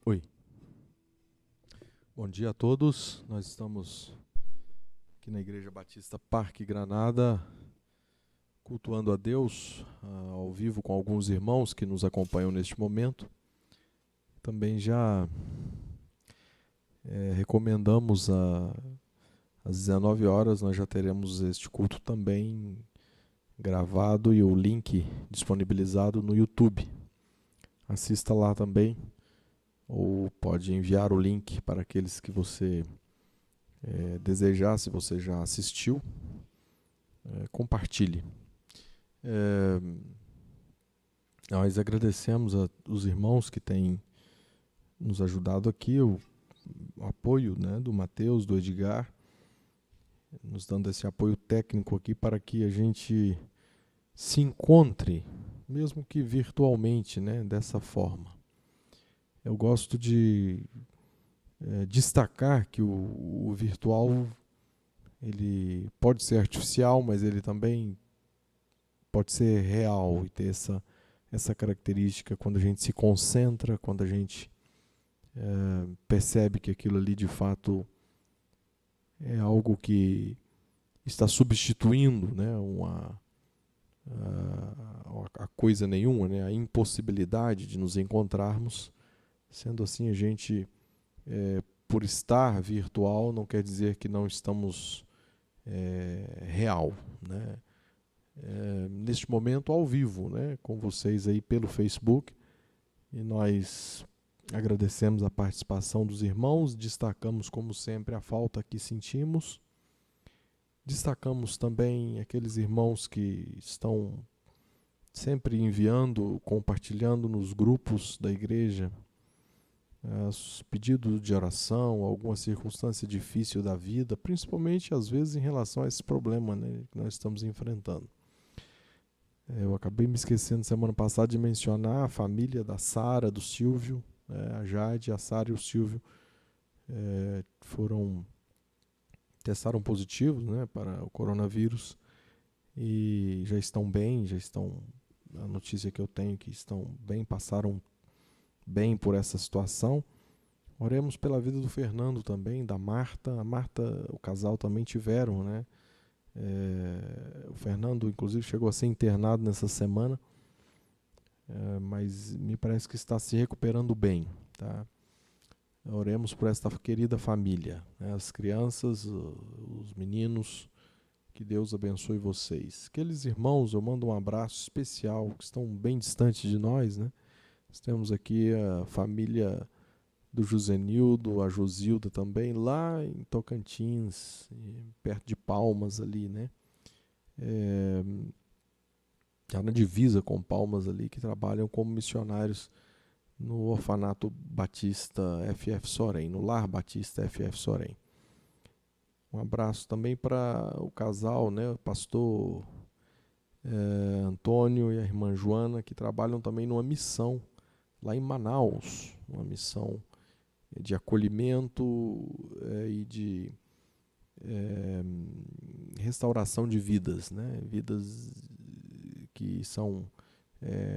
Oi, bom dia a todos. Nós estamos aqui na Igreja Batista Parque Granada, cultuando a Deus ao vivo com alguns irmãos que nos acompanham neste momento. Também já recomendamos às 19 horas, nós já teremos este culto também gravado e o link disponibilizado no YouTube. Assista lá também, ou pode enviar o link para aqueles que você desejar, se você já assistiu, compartilhe. Nós agradecemos os irmãos que têm nos ajudado aqui, o apoio, né, do Mateus, do Edgar, nos dando esse apoio técnico aqui para que a gente se encontre, mesmo que virtualmente, né, dessa forma. Eu gosto de destacar que o virtual ele pode ser artificial, mas ele também pode ser real e ter essa característica quando a gente se concentra, quando a gente percebe que aquilo ali de fato é algo que está substituindo, né, a coisa nenhuma, né, a impossibilidade de nos encontrarmos. Sendo assim, a gente, por estar virtual, não quer dizer que não estamos real, né? Neste momento ao vivo, né, com vocês aí pelo Facebook, e nós agradecemos a participação dos irmãos, destacamos como sempre a falta que sentimos, destacamos também aqueles irmãos que estão sempre enviando, compartilhando nos grupos da igreja os pedidos de oração, alguma circunstância difícil da vida, principalmente às vezes em relação a esse problema, né, que nós estamos enfrentando. Eu acabei me esquecendo semana passada de mencionar a família da Sara, do Silvio, a Jade, a Sara e o Silvio testaram positivos, né, para o coronavírus e já estão bem, a notícia que eu tenho é que estão bem, passaram bem por essa situação. Oremos pela vida do Fernando também, da Marta. A Marta, o casal também tiveram, né? O Fernando, inclusive, chegou a ser internado nessa semana, mas me parece que está se recuperando bem, tá? Oremos por esta querida família, né? As crianças, os meninos, que Deus abençoe vocês. Aqueles irmãos, eu mando um abraço especial, que estão bem distantes de nós, né? Nós temos aqui a família do Josenildo, a Josilda também, lá em Tocantins, perto de Palmas ali, né? Já na divisa com Palmas ali, que trabalham como missionários no Orfanato Batista FF Sorém, no Lar Batista FF Sorém. Um abraço também para o casal, né? O pastor Antônio e a irmã Joana, que trabalham também numa missão lá em Manaus, uma missão de acolhimento e de restauração de vidas, né? Vidas que são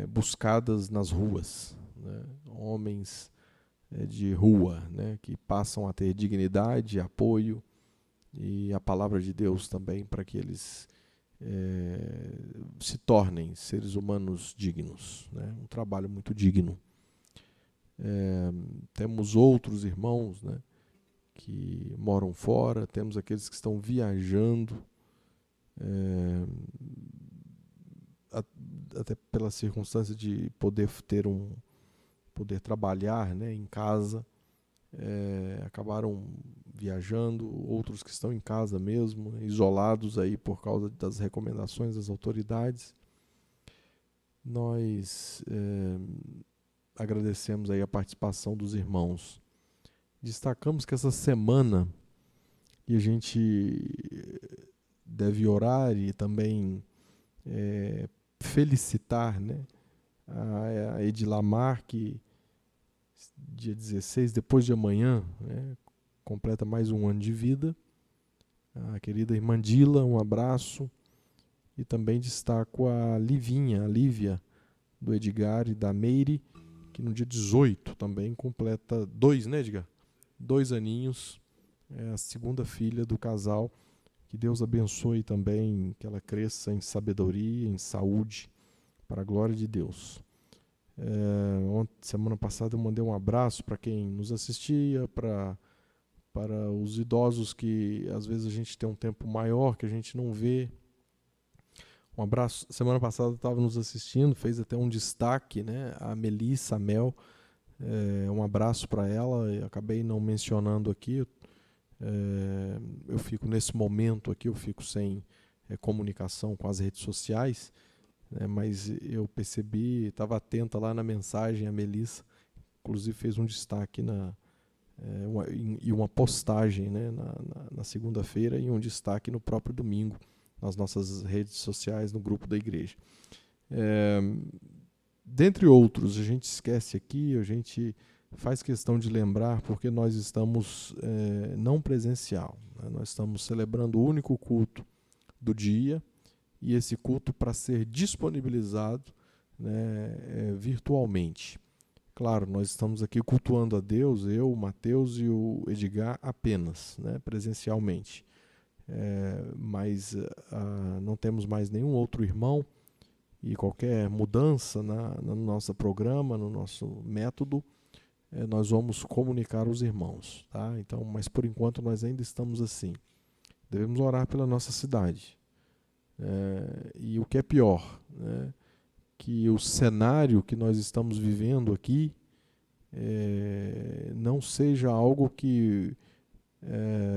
buscadas nas ruas, né? Homens de rua, né? Que passam a ter dignidade, apoio e a palavra de Deus também para que eles se tornem seres humanos dignos, né? Um trabalho muito digno. Temos outros irmãos, né, que moram fora, temos aqueles que estão viajando, até pela circunstância de poder trabalhar, né, em casa, acabaram viajando, outros que estão em casa mesmo, isolados aí por causa das recomendações das autoridades. Nós agradecemos aí a participação dos irmãos. Destacamos que essa semana, e a gente deve orar e também felicitar, né, a Edilamar, que dia 16, depois de amanhã, né, completa mais um ano de vida. A querida irmã Dila, um abraço. E também destaco a Livinha, a Lívia, do Edgar e da Meire, que no dia 18 também completa 2, né, Edgar? 2 aninhos, é a segunda filha do casal. Que Deus abençoe também, que ela cresça em sabedoria, em saúde, para a glória de Deus. Semana passada eu mandei um abraço para quem nos assistia, para os idosos que às vezes a gente tem um tempo maior, que a gente não vê. Um abraço, semana passada estava nos assistindo, fez até um destaque, né? A Melissa, a Mel, um abraço para ela, eu acabei não mencionando aqui, eu fico nesse momento aqui, eu fico sem comunicação com as redes sociais, mas eu percebi, estava atenta lá na mensagem, a Melissa, inclusive fez um destaque e uma postagem, né, na segunda-feira e um destaque no próprio domingo, nas nossas redes sociais, no grupo da igreja. Dentre outros, a gente esquece aqui, a gente faz questão de lembrar, porque nós estamos não presencial, né? Nós estamos celebrando o único culto do dia, e esse culto para ser disponibilizado, né, virtualmente. Claro, nós estamos aqui cultuando a Deus, eu, o Mateus e o Edgar apenas, né, presencialmente. Mas não temos mais nenhum outro irmão, e qualquer mudança no nosso programa, no nosso método, nós vamos comunicar aos irmãos, tá? Então, mas por enquanto nós ainda estamos assim. Devemos orar pela nossa cidade. E o que é pior, né, que o cenário que nós estamos vivendo aqui não seja algo que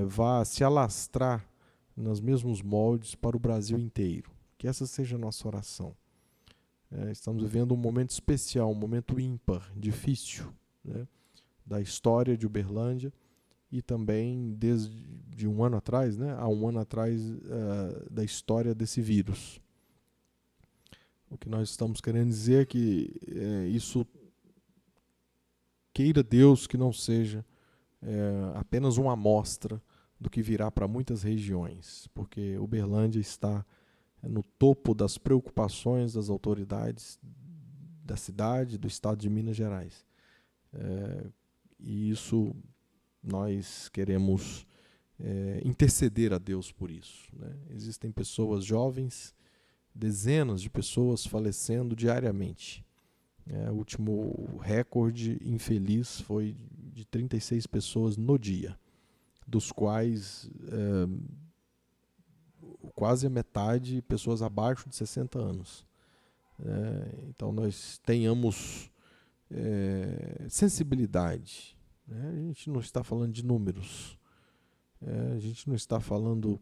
vá se alastrar nos mesmos moldes para o Brasil inteiro. Que essa seja a nossa oração. Estamos vivendo um momento especial, um momento ímpar, difícil, né, da história de Uberlândia, e também desde um ano atrás, né, há um ano atrás, da história desse vírus. O que nós estamos querendo dizer é que isso, queira Deus que não seja apenas uma amostra do que virá para muitas regiões, porque Uberlândia está no topo das preocupações das autoridades da cidade, do estado de Minas Gerais. E isso nós queremos interceder a Deus por isso, né? Existem pessoas jovens, dezenas de pessoas falecendo diariamente. O último recorde infeliz foi de 36 pessoas no dia, dos quais quase a metade pessoas abaixo de 60 anos. Então nós tenhamos sensibilidade. A gente não está falando de números. A gente não está falando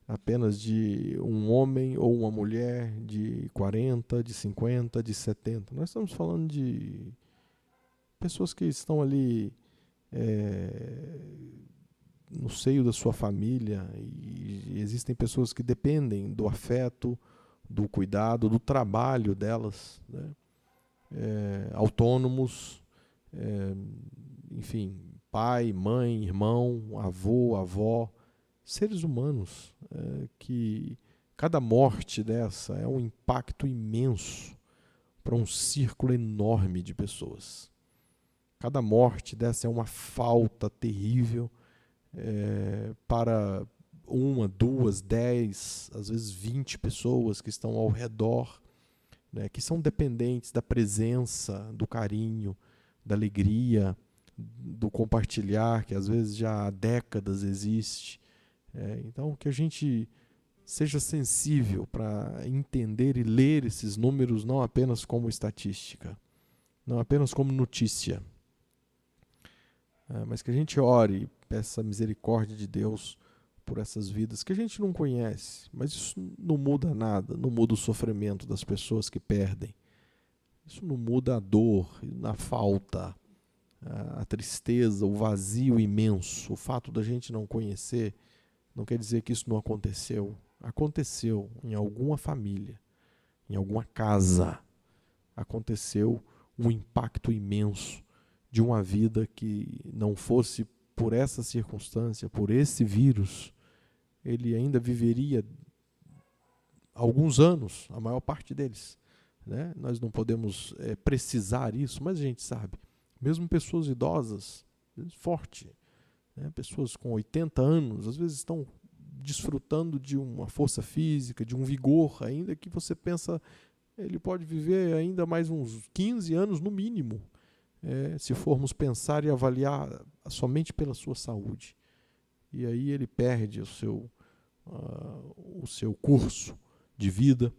apenas de um homem ou uma mulher de 40, de 50, de 70. Nós estamos falando de pessoas que estão ali no seio da sua família, e existem pessoas que dependem do afeto, do cuidado, do trabalho delas, né? Autônomos, enfim, pai, mãe, irmão, avô, avó, seres humanos, que cada morte dessa é um impacto imenso para um círculo enorme de pessoas. Cada morte dessa é uma falta terrível para 1, 2, 10, às vezes 20 pessoas que estão ao redor, né, que são dependentes da presença, do carinho, da alegria, do compartilhar, que às vezes já há décadas existe. Então, que a gente seja sensível para entender e ler esses números não apenas como estatística, não apenas como notícia, mas que a gente ore e peça a misericórdia de Deus por essas vidas que a gente não conhece, mas isso não muda nada, não muda o sofrimento das pessoas que perdem, isso não muda a dor, a falta, a tristeza, o vazio imenso. O fato da gente não conhecer não quer dizer que isso não aconteceu. Aconteceu em alguma família, em alguma casa. Aconteceu um impacto imenso de uma vida que não fosse por essa circunstância, por esse vírus, ele ainda viveria alguns anos, a maior parte deles, né? Nós não podemos precisar isso, mas a gente sabe. Mesmo pessoas idosas, forte, né? Pessoas com 80 anos, às vezes estão desfrutando de uma força física, de um vigor, ainda que você pensa, ele pode viver ainda mais uns 15 anos no mínimo, se formos pensar e avaliar somente pela sua saúde. E aí ele perde o seu curso de vida,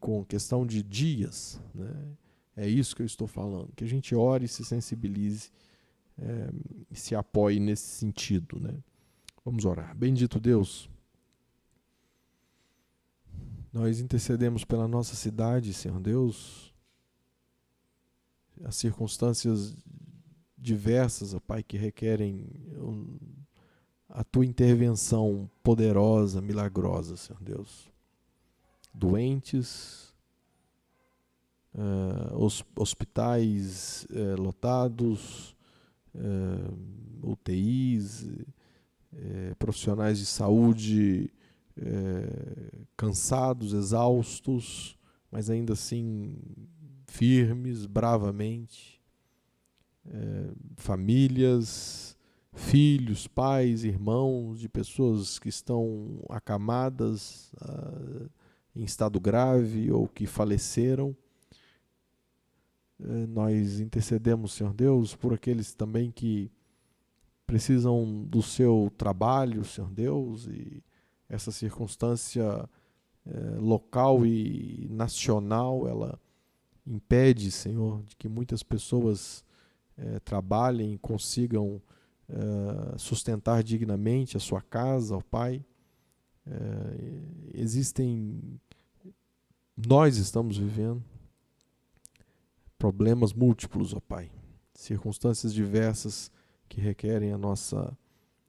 com questão de dias, né? É isso que eu estou falando, que a gente ore e se sensibilize, e se apoie nesse sentido, né? Vamos orar. Bendito Deus, nós intercedemos pela nossa cidade, Senhor Deus, as circunstâncias diversas, ó Pai, que requerem a Tua intervenção poderosa, milagrosa, Senhor Deus. Doentes, hospitais lotados, UTIs, profissionais de saúde cansados, exaustos, mas ainda assim firmes, bravamente, famílias, filhos, pais, irmãos de pessoas que estão acamadas, em estado grave ou que faleceram. Nós intercedemos, Senhor Deus, por aqueles também que precisam do seu trabalho, Senhor Deus, e essa circunstância local e nacional, ela impede, Senhor, de que muitas pessoas trabalhem e consigam sustentar dignamente a sua casa, ó Pai. Nós estamos vivendo problemas múltiplos, ó Pai, circunstâncias diversas que requerem a nossa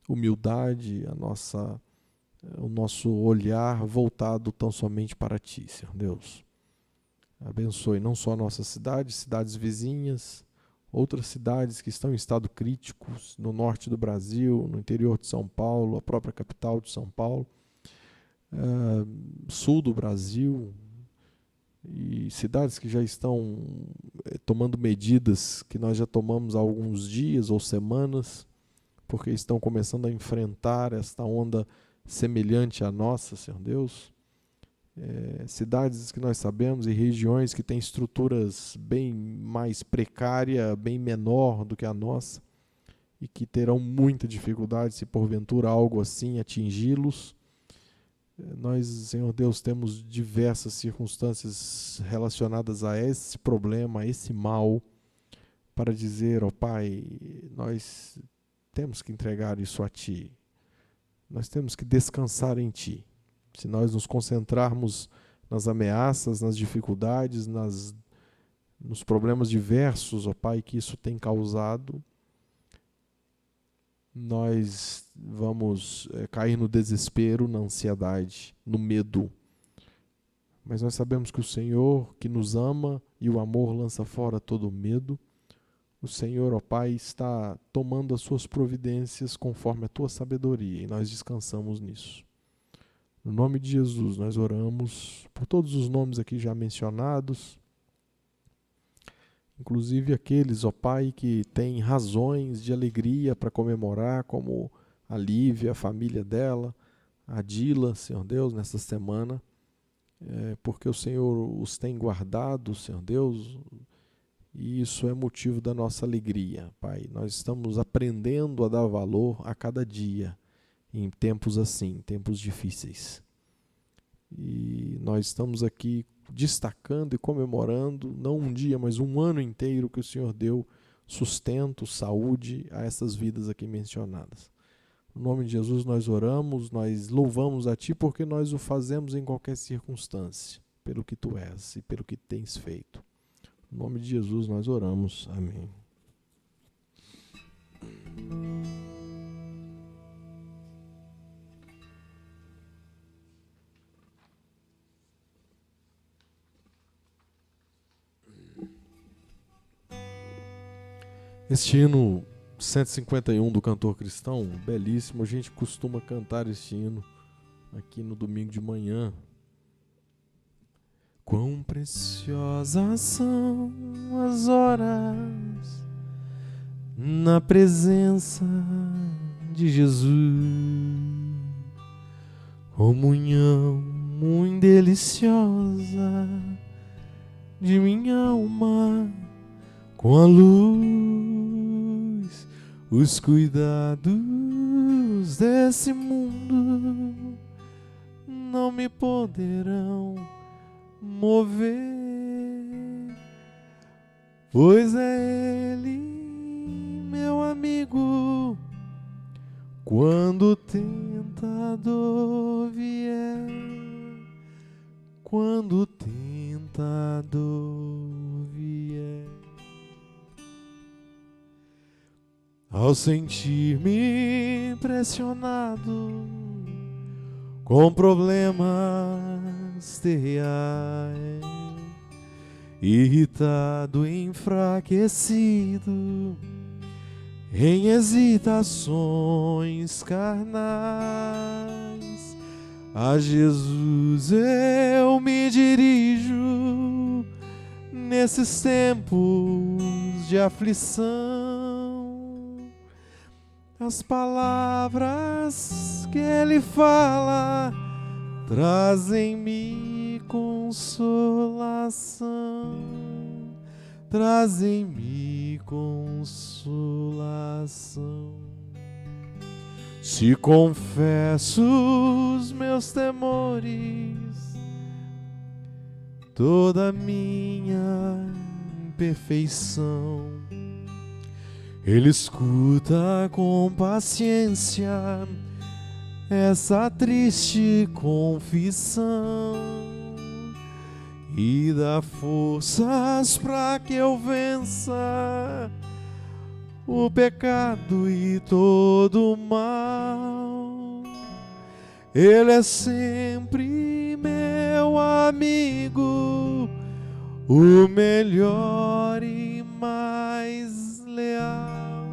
humildade, o nosso olhar voltado tão somente para Ti, Senhor Deus. Abençoe não só a nossa cidade, cidades vizinhas, outras cidades que estão em estado crítico, no norte do Brasil, no interior de São Paulo, a própria capital de São Paulo, sul do Brasil, e cidades que já estão tomando medidas que nós já tomamos há alguns dias ou semanas, porque estão começando a enfrentar esta onda semelhante à nossa, Senhor Deus. Cidades que nós sabemos e regiões que têm estruturas bem mais precárias, bem menor do que a nossa, e que terão muita dificuldade se porventura algo assim atingi-los. Nós, Senhor Deus, temos diversas circunstâncias relacionadas a esse problema, a esse mal, para dizer, ó Pai, nós temos que entregar isso a Ti. Nós temos que descansar em Ti. Se nós nos concentrarmos nas ameaças, nas dificuldades, nos problemas diversos, ó Pai, que isso tem causado, nós vamos cair no desespero, na ansiedade, no medo. Mas nós sabemos que o Senhor, que nos ama, e o amor lança fora todo o medo, o Senhor, ó Pai, está tomando as suas providências conforme a Tua sabedoria, e nós descansamos nisso. No nome de Jesus, nós oramos por todos os nomes aqui já mencionados, inclusive aqueles, ó Pai, que têm razões de alegria para comemorar, como a Lívia, a família dela, a Dila, Senhor Deus, nessa semana, porque o Senhor os tem guardado, Senhor Deus, e isso é motivo da nossa alegria, Pai. Nós estamos aprendendo a dar valor a cada dia, em tempos assim, tempos difíceis. E nós estamos aqui destacando e comemorando, não um dia, mas um ano inteiro que o Senhor deu sustento, saúde a essas vidas aqui mencionadas. No nome de Jesus nós oramos, nós louvamos a Ti, porque nós o fazemos em qualquer circunstância, pelo que Tu és e pelo que tens feito. No nome de Jesus nós oramos. Amém. Este hino 151 do cantor cristão, belíssimo, a gente costuma cantar este hino aqui no domingo de manhã. Quão preciosas são as horas na presença de Jesus, comunhão muito deliciosa de minha alma com a luz. Os cuidados desse mundo não me poderão mover, pois é Ele, meu amigo, quando o tentador vier, quando o tentador vier. Ao sentir-me pressionado com problemas terreais, irritado, enfraquecido, em hesitações carnais, a Jesus eu me dirijo nesses tempos de aflição. As palavras que Ele fala trazem-me consolação, trazem-me consolação. Se confesso os meus temores, toda a minha imperfeição, Ele escuta com paciência essa triste confissão e dá forças para que eu vença o pecado e todo o mal. Ele é sempre meu amigo, o melhor e mais leal,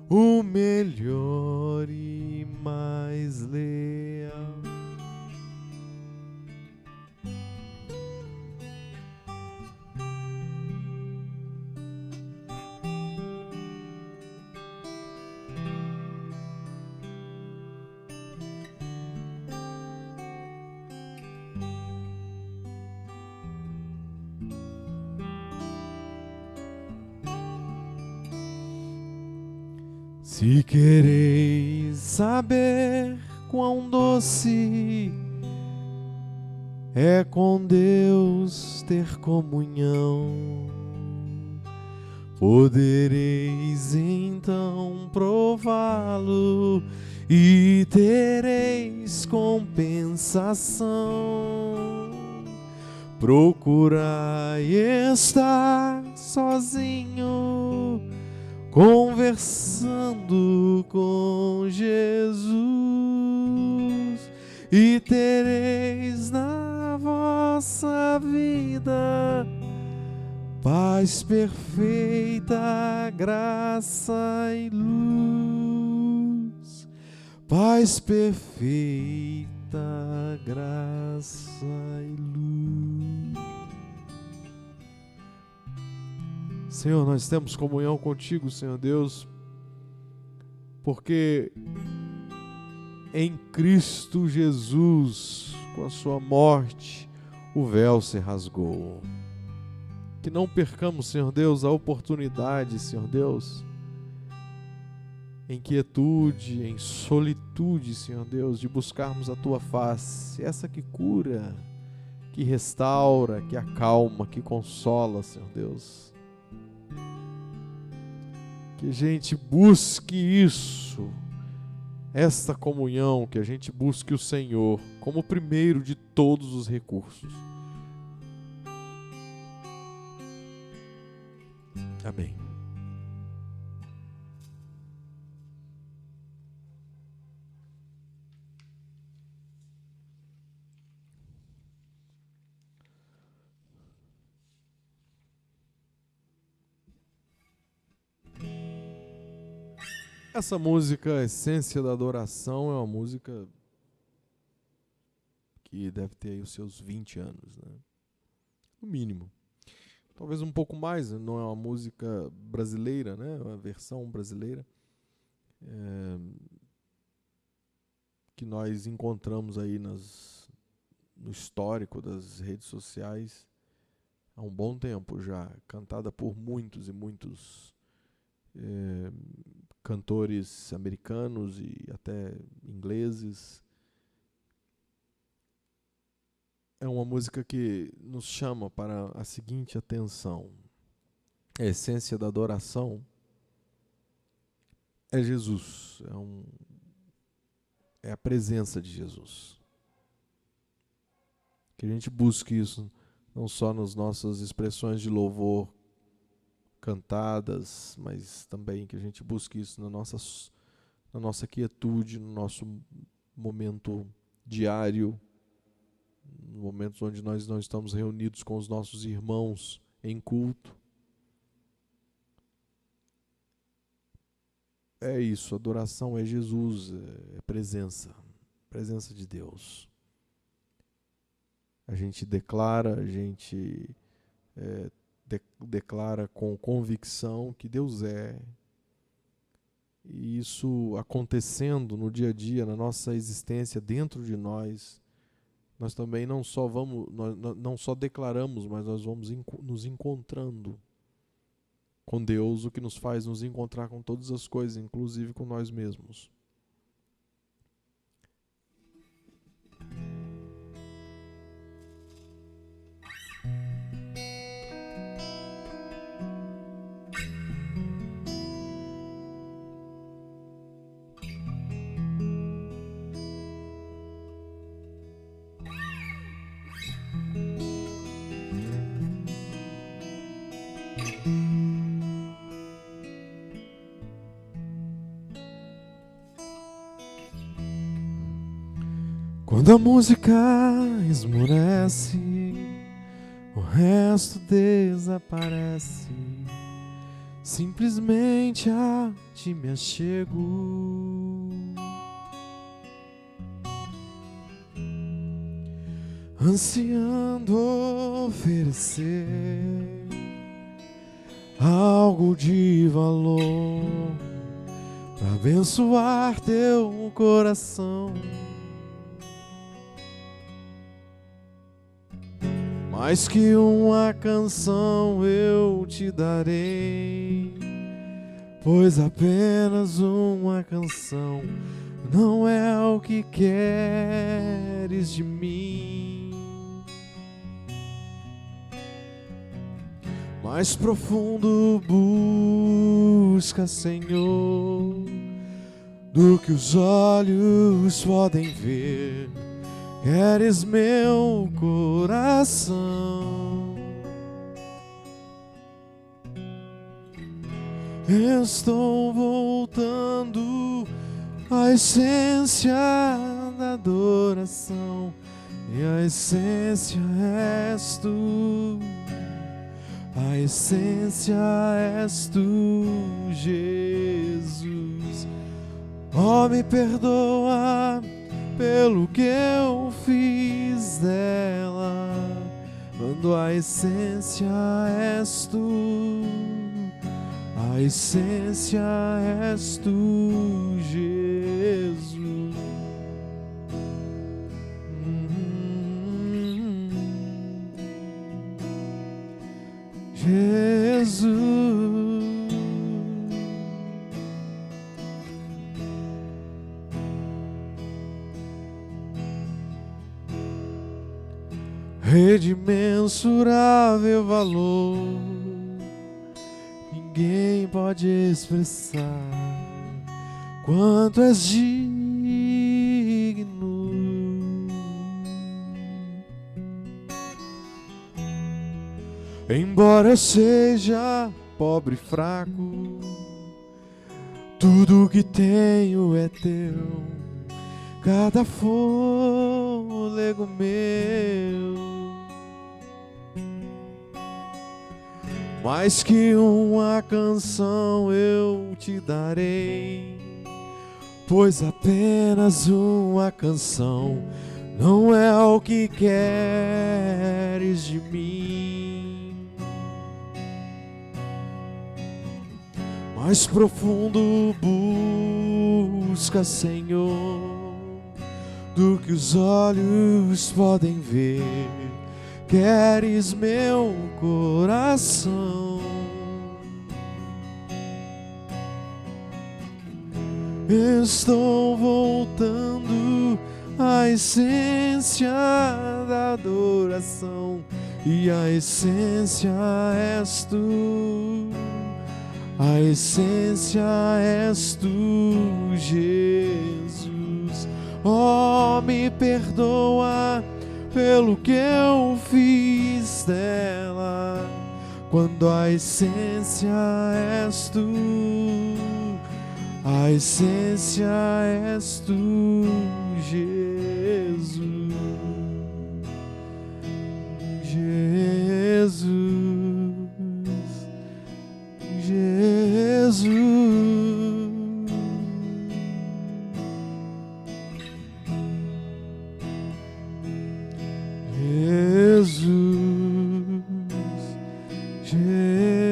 o melhor e mais leal. Se quereis saber quão doce é com Deus ter comunhão, podereis então prová-lo e tereis compensação. Procurai estar sozinho, conversando com Jesus, e tereis na vossa vida paz perfeita, graça e luz, paz perfeita, graça e luz. Senhor, nós temos comunhão contigo, Senhor Deus, porque em Cristo Jesus, com a sua morte, o véu se rasgou. Que não percamos, Senhor Deus, a oportunidade, Senhor Deus, em quietude, em solitude, Senhor Deus, de buscarmos a tua face, essa que cura, que restaura, que acalma, que consola, Senhor Deus. Que a gente busque isso, esta comunhão, que a gente busque o Senhor como o primeiro de todos os recursos. Amém. Essa música, a Essência da Adoração, é uma música que deve ter aí os seus 20 anos, né? no mínimo. Talvez um pouco mais, não é uma música brasileira, né? Uma versão brasileira que nós encontramos aí no histórico das redes sociais há um bom tempo já, cantada por muitos e muitos cantores americanos e até ingleses. É uma música que nos chama para a seguinte atenção: a essência da adoração é Jesus, é a presença de Jesus. Que a gente busque isso não só nas nossas expressões de louvor cantadas, mas também que a gente busque isso na nossa quietude, no nosso momento diário, nos momentos onde nós não estamos reunidos com os nossos irmãos em culto. É isso, adoração é Jesus, é presença de Deus. A gente declara, declara com convicção que Deus é. E isso acontecendo no dia a dia, na nossa existência dentro de nós, nós também não só declaramos, mas nós vamos nos encontrando com Deus, o que nos faz nos encontrar com todas as coisas, inclusive com nós mesmos. Quando a música esmorece, o resto desaparece. Simplesmente a ti me achego, ansiando oferecer algo de valor para abençoar teu coração. Mais que uma canção eu te darei, pois apenas uma canção não é o que queres de mim. Mais profundo busca, Senhor, do que os olhos podem ver. Queres meu coração. Estou voltando à essência da adoração, e a essência és tu. A essência és tu, Jesus. Oh, me perdoa pelo que eu fiz dela, quando a essência és tu. A essência és tu, Jesus. Jesus. Rede imensurável valor, ninguém pode expressar quanto és digno. Embora eu seja pobre e fraco, tudo que tenho é teu, cada fôlego meu. Mais que uma canção eu te darei, pois apenas uma canção não é o que queres de mim. Mais profundo busca, Senhor, do que os olhos podem ver. Queres meu coração. Estou voltando à essência da adoração, e a essência és tu. A essência és tu, Jesus. Oh, me perdoa pelo que eu fiz dela, quando a essência és tu. A essência és tu, Jesus. Jesus. Jesus. Jesus.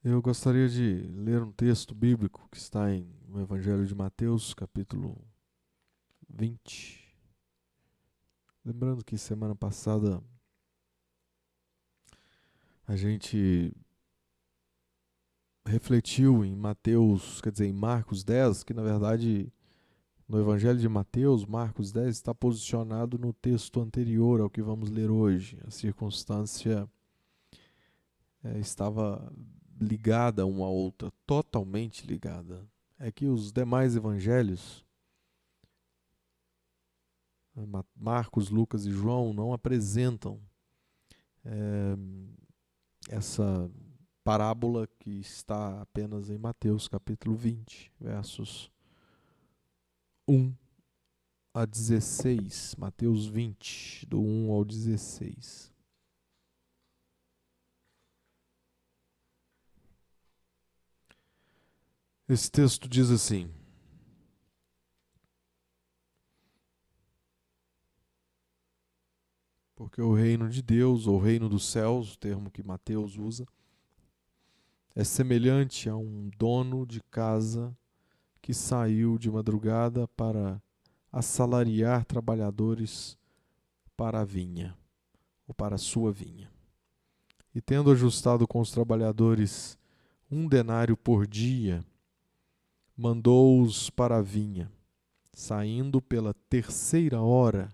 Eu gostaria de ler um texto bíblico que está no Evangelho de Mateus, capítulo 20. Lembrando que semana passada a gente refletiu em Mateus, quer dizer, em Marcos 10, que na verdade no Evangelho de Mateus, Marcos 10 está posicionado no texto anterior ao que vamos ler hoje. A circunstância estava ligada uma à outra, totalmente ligada. É que os demais evangelhos, Marcos, Lucas e João, não apresentam essa parábola que está apenas em Mateus capítulo 20, versos 1 a 16. Mateus 20, do 1 ao 16. Esse texto diz assim: porque o reino de Deus, ou reino dos céus, o termo que Mateus usa, é semelhante a um dono de casa que saiu de madrugada para assalariar trabalhadores para a vinha, ou para a sua vinha. E tendo ajustado com os trabalhadores 1 denário por dia, mandou-os para a vinha. Saindo pela 3ª hora,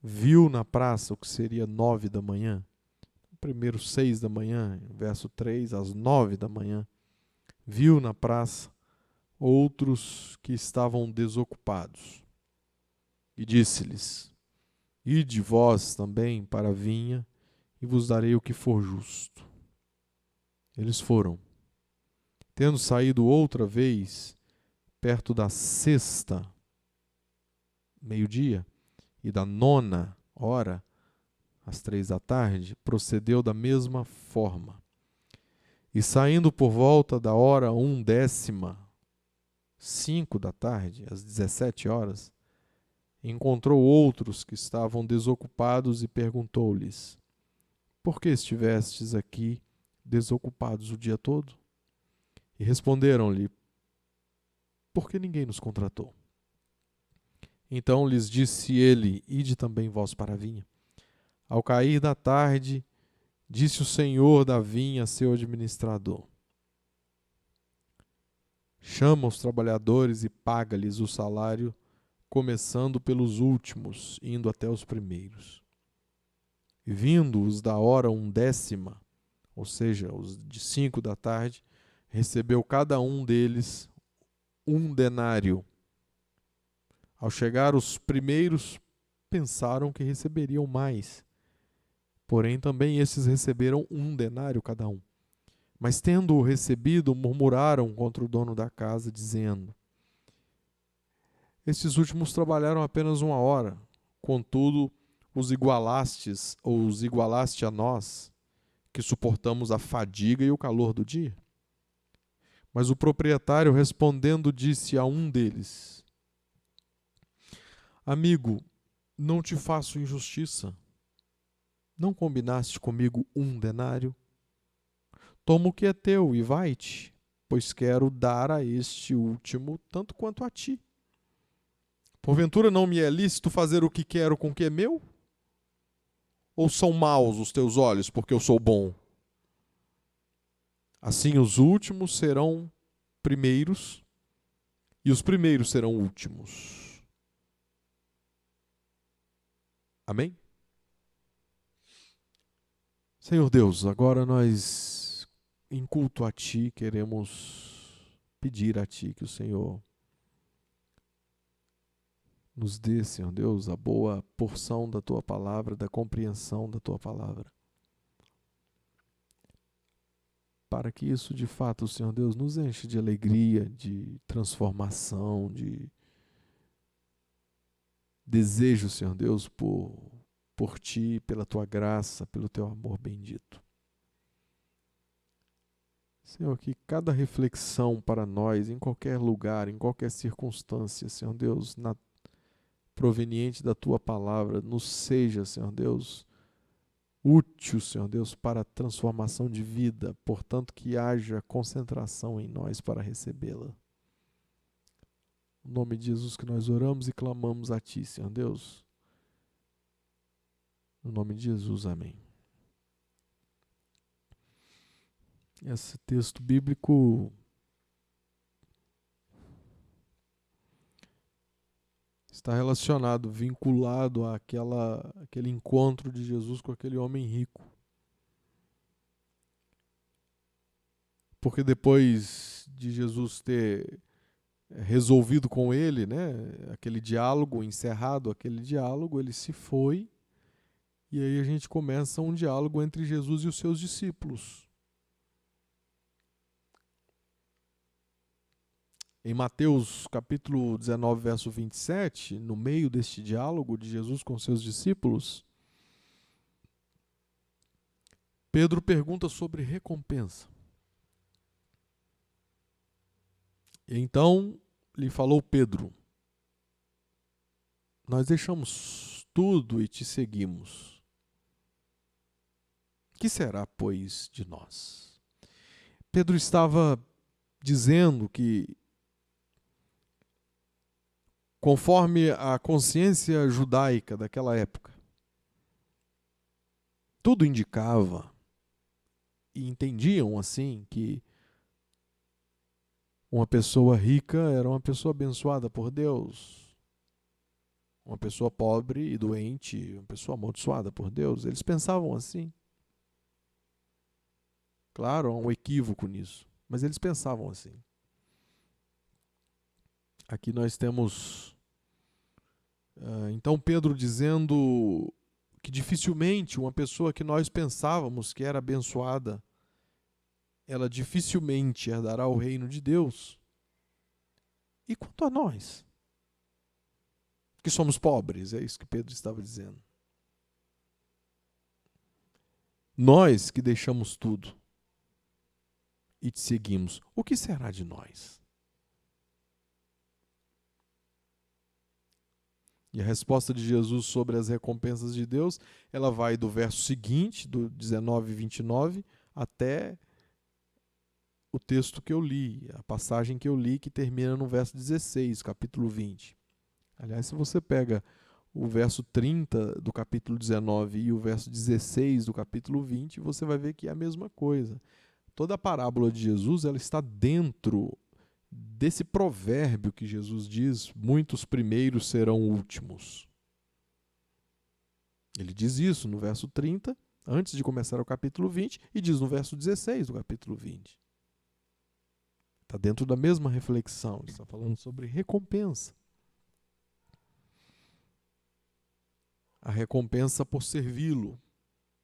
viu na praça, o que seria 9 da manhã, primeiro 6 da manhã, verso 3, às 9 da manhã, viu na praça outros que estavam desocupados. E disse-lhes: ide vós também para a vinha, e vos darei o que for justo. Eles foram. Tendo saído outra vez, perto da 6ª, meio-dia, e da 9ª hora, às 3 da tarde, procedeu da mesma forma. E saindo por volta da hora 1/10, 5 da tarde, às 17 horas, encontrou outros que estavam desocupados e perguntou-lhes: por que estivestes aqui desocupados o dia todo? E responderam-lhe: por que ninguém nos contratou? Então lhes disse ele: ide também vós para a vinha. Ao cair da tarde, disse o senhor da vinha a seu administrador: chama os trabalhadores e paga-lhes o salário, começando pelos últimos, indo até os primeiros. E vindo-os da hora 10ª, ou seja, os de 5 da tarde, recebeu cada um deles 1 denário. Ao chegar os primeiros, pensaram que receberiam mais. Porém, também esses receberam 1 denário cada um. Mas tendo-o recebido, murmuraram contra o dono da casa, dizendo: estes últimos trabalharam apenas 1 hora, contudo os igualaste a nós, que suportamos a fadiga e o calor do dia. Mas o proprietário, respondendo, disse a um deles: amigo, não te faço injustiça. Não combinaste comigo 1 denário? Toma o que é teu e vai-te, pois quero dar a este último tanto quanto a ti. Porventura não me é lícito fazer o que quero com o que é meu? Ou são maus os teus olhos, porque eu sou bom? Assim os últimos serão primeiros, e os primeiros serão últimos. Amém? Senhor Deus, agora nós, em culto a Ti, queremos pedir a Ti que o Senhor nos dê, Senhor Deus, a boa porção da Tua palavra, da compreensão da Tua palavra. Para que isso, de fato, Senhor Deus, nos enche de alegria, de transformação, de desejo, Senhor Deus, por Ti, pela Tua graça, pelo Teu amor bendito. Senhor, que cada reflexão para nós, em qualquer lugar, em qualquer circunstância, Senhor Deus, proveniente da Tua palavra, nos seja, Senhor Deus, útil, Senhor Deus, para a transformação de vida, portanto que haja concentração em nós para recebê-la. No nome de Jesus que nós oramos e clamamos a Ti, Senhor Deus. No nome de Jesus, amém. Esse texto bíblico está relacionado, vinculado àquele encontro de Jesus com aquele homem rico. Porque depois de Jesus ter resolvido com ele, né, aquele diálogo, encerrado aquele diálogo, ele se foi, e aí a gente começa um diálogo entre Jesus e os seus discípulos. Em Mateus capítulo 19, verso 27, no meio deste diálogo de Jesus com seus discípulos, Pedro pergunta sobre recompensa. E então lhe falou Pedro: nós deixamos tudo e te seguimos. Que será, pois, de nós? Pedro estava dizendo que, conforme a consciência judaica daquela época, tudo indicava, e entendiam assim, que uma pessoa rica era uma pessoa abençoada por Deus. Uma pessoa pobre e doente, uma pessoa amaldiçoada por Deus. Eles pensavam assim. Claro, há um equívoco nisso, mas eles pensavam assim. Aqui nós temos, então, Pedro dizendo que dificilmente uma pessoa que nós pensávamos que era abençoada, ela dificilmente herdará o reino de Deus. E quanto a nós, que somos pobres, é isso que Pedro estava dizendo. Nós que deixamos tudo e te seguimos, o que será de nós? E a resposta de Jesus sobre as recompensas de Deus, ela vai do verso seguinte, do 19 e 29, até o texto que eu li, a passagem que eu li, que termina no verso 16, capítulo 20. Aliás, se você pega o verso 30 do capítulo 19 e o verso 16 do capítulo 20, você vai ver que é a mesma coisa. Toda a parábola de Jesus, ela está dentro desse provérbio que Jesus diz: muitos primeiros serão últimos. Ele diz isso no verso 30, antes de começar o capítulo 20, e diz no verso 16 do capítulo 20. Está dentro da mesma reflexão, ele está falando sobre recompensa. A recompensa por servi-lo,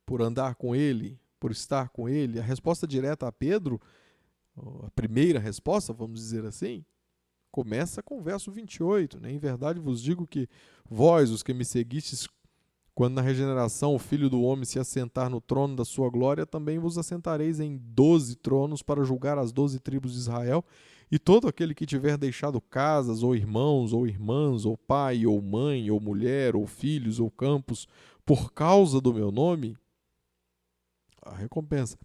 por andar com ele, por estar com ele. A resposta direta a Pedro, a primeira resposta, vamos dizer assim, começa com o verso 28. Né? Em verdade vos digo que vós, os que me seguistes, quando na regeneração o Filho do Homem se assentar no trono da sua glória, também vos assentareis em 12 tronos para julgar as 12 tribos de Israel. E todo aquele que tiver deixado casas, ou irmãos, ou irmãs, ou pai, ou mãe, ou mulher, ou filhos, ou campos, por causa do meu nome, a recompensa,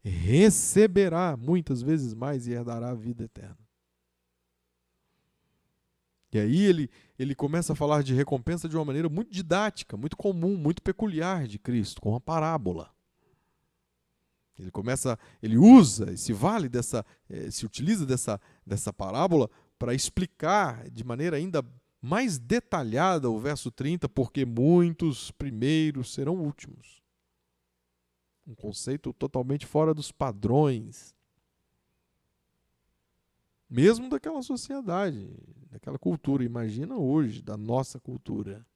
receberá muitas vezes mais e herdará a vida eterna. E aí ele começa a falar de recompensa de uma maneira muito didática, muito comum, muito peculiar de Cristo, com uma parábola. Ele usa, se utiliza dessa parábola para explicar de maneira ainda mais detalhada o verso 30, porque muitos primeiros serão últimos. Um conceito totalmente fora dos padrões, mesmo daquela sociedade, daquela cultura. Imagina hoje, da nossa cultura.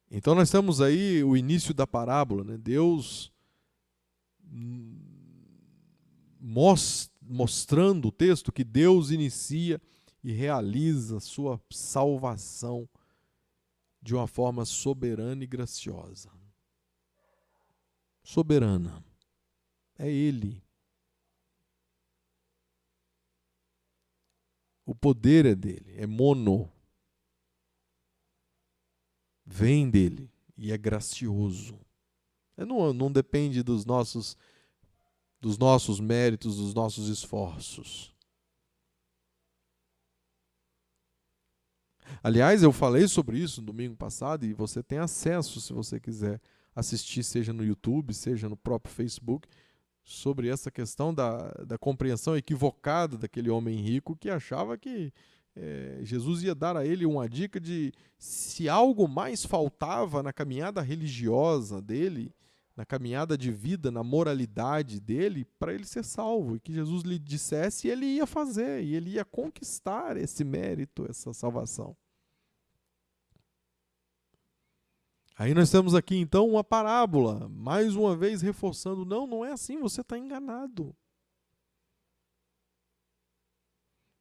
Então nós temos aí o início da parábola, né? Deus mostrando o texto que Deus inicia e realiza sua salvação de uma forma soberana e graciosa. Soberana. É Ele. O poder é dele, é mono. Vem dele e é gracioso. Não depende dos nossos méritos, dos nossos esforços. Aliás, eu falei sobre isso no domingo passado e você tem acesso, se você quiser assistir, seja no YouTube, seja no próprio Facebook, sobre essa questão da compreensão equivocada daquele homem rico que achava que Jesus ia dar a ele uma dica de se algo mais faltava na caminhada religiosa dele, na caminhada de vida, na moralidade dele, para ele ser salvo. E que Jesus lhe dissesse e ele ia fazer, e ele ia conquistar esse mérito, essa salvação. Aí nós temos aqui então uma parábola, mais uma vez reforçando, não é assim, você está enganado.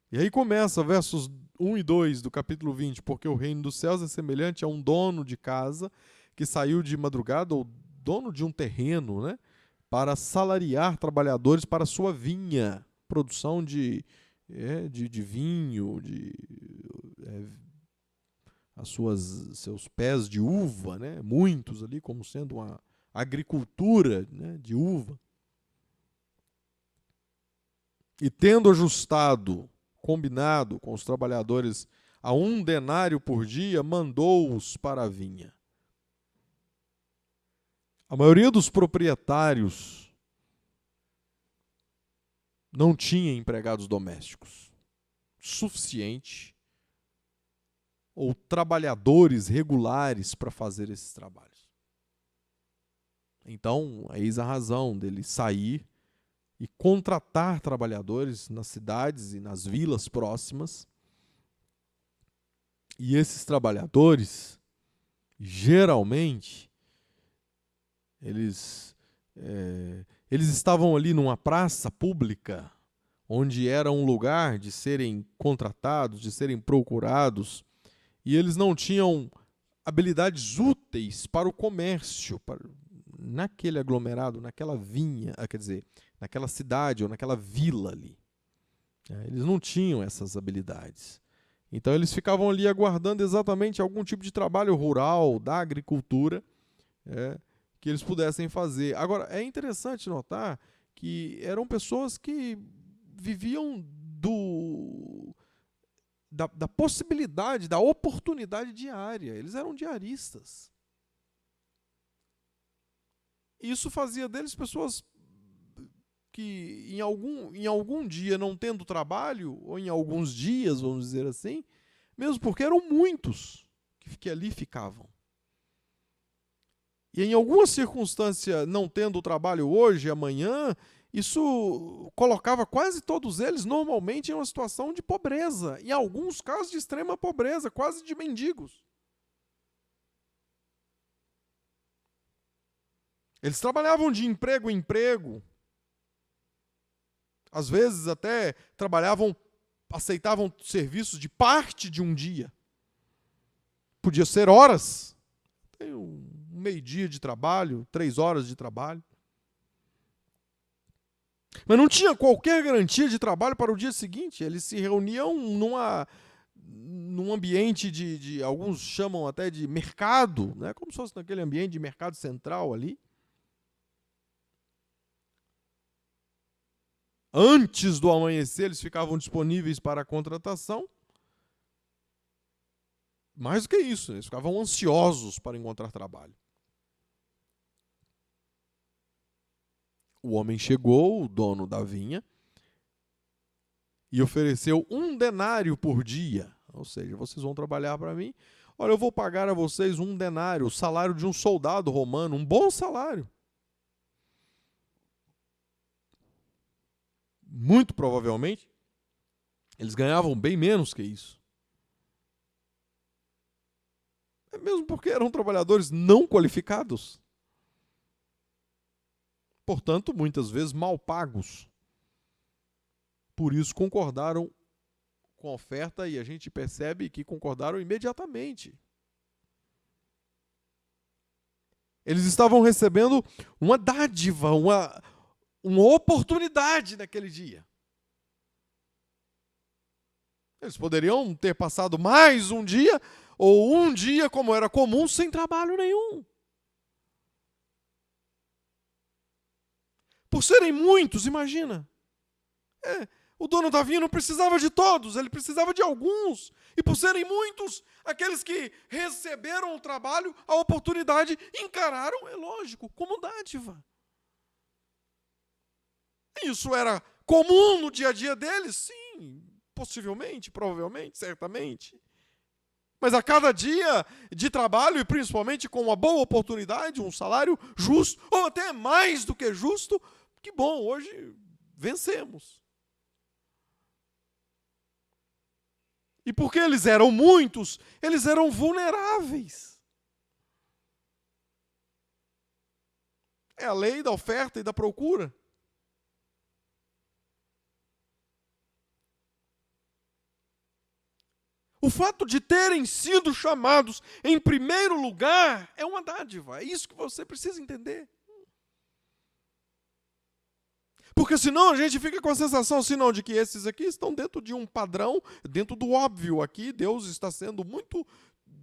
E aí começa versos 1 e 2 do capítulo 20, porque o reino dos céus é semelhante a um dono de casa que saiu de madrugada, ou dono de um terreno, né, para salariar trabalhadores para sua vinha, produção de vinho, seus pés de uva, né, muitos ali, como sendo uma agricultura, né, de uva. E tendo combinado com os trabalhadores a 1 denário por dia, mandou-os para a vinha. A maioria dos proprietários não tinha empregados domésticos suficiente ou trabalhadores regulares para fazer esses trabalhos. Então, eis a razão dele sair e contratar trabalhadores nas cidades e nas vilas próximas. E esses trabalhadores, geralmente, eles estavam ali numa praça pública, onde era um lugar de serem contratados, de serem procurados, e eles não tinham habilidades úteis para o comércio, naquele aglomerado, naquela vinha, naquela cidade ou naquela vila ali. Eles não tinham essas habilidades. Então eles ficavam ali aguardando exatamente algum tipo de trabalho rural, da agricultura, que eles pudessem fazer. Agora, é interessante notar que eram pessoas que viviam da possibilidade, da oportunidade diária. Eles eram diaristas. Isso fazia deles pessoas que em algum dia não tendo trabalho, ou em alguns dias, vamos dizer assim, mesmo porque eram muitos que ali ficavam. E em alguma circunstância, não tendo trabalho hoje, amanhã, isso colocava quase todos eles normalmente em uma situação de pobreza, em alguns casos de extrema pobreza, quase de mendigos. Eles trabalhavam de emprego em emprego, às vezes até aceitavam serviços de parte de um dia. Podia ser horas. Tem um meio-dia de trabalho, 3 horas de trabalho. Mas não tinha qualquer garantia de trabalho para o dia seguinte. Eles se reuniam num ambiente alguns chamam até de mercado, né? Como se fosse naquele ambiente de mercado central ali. Antes do amanhecer, eles ficavam disponíveis para a contratação. Mais do que isso, eles ficavam ansiosos para encontrar trabalho. O homem chegou, o dono da vinha, e ofereceu 1 denário por dia. Ou seja, vocês vão trabalhar para mim. Olha, eu vou pagar a vocês 1 denário, o salário de um soldado romano, um bom salário. Muito provavelmente, eles ganhavam bem menos que isso. Mesmo porque eram trabalhadores não qualificados. Portanto, muitas vezes mal pagos. Por isso concordaram com a oferta e a gente percebe que concordaram imediatamente. Eles estavam recebendo uma dádiva, uma oportunidade naquele dia. Eles poderiam ter passado mais um dia, ou um dia, como era comum, sem trabalho nenhum. Por serem muitos, imagina. O dono da vinha não precisava de todos, ele precisava de alguns. E por serem muitos, aqueles que receberam o trabalho, a oportunidade, encararam, é lógico, como dádiva. Isso era comum no dia a dia deles? Sim, possivelmente, provavelmente, certamente. Mas a cada dia de trabalho, e principalmente com uma boa oportunidade, um salário justo, ou até mais do que justo, que bom, hoje vencemos. E porque eles eram muitos, eles eram vulneráveis. É a lei da oferta e da procura. O fato de terem sido chamados em primeiro lugar é uma dádiva. É isso que você precisa entender. Porque senão a gente fica com a sensação, senão, de que esses aqui estão dentro de um padrão, dentro do óbvio aqui. Deus está sendo muito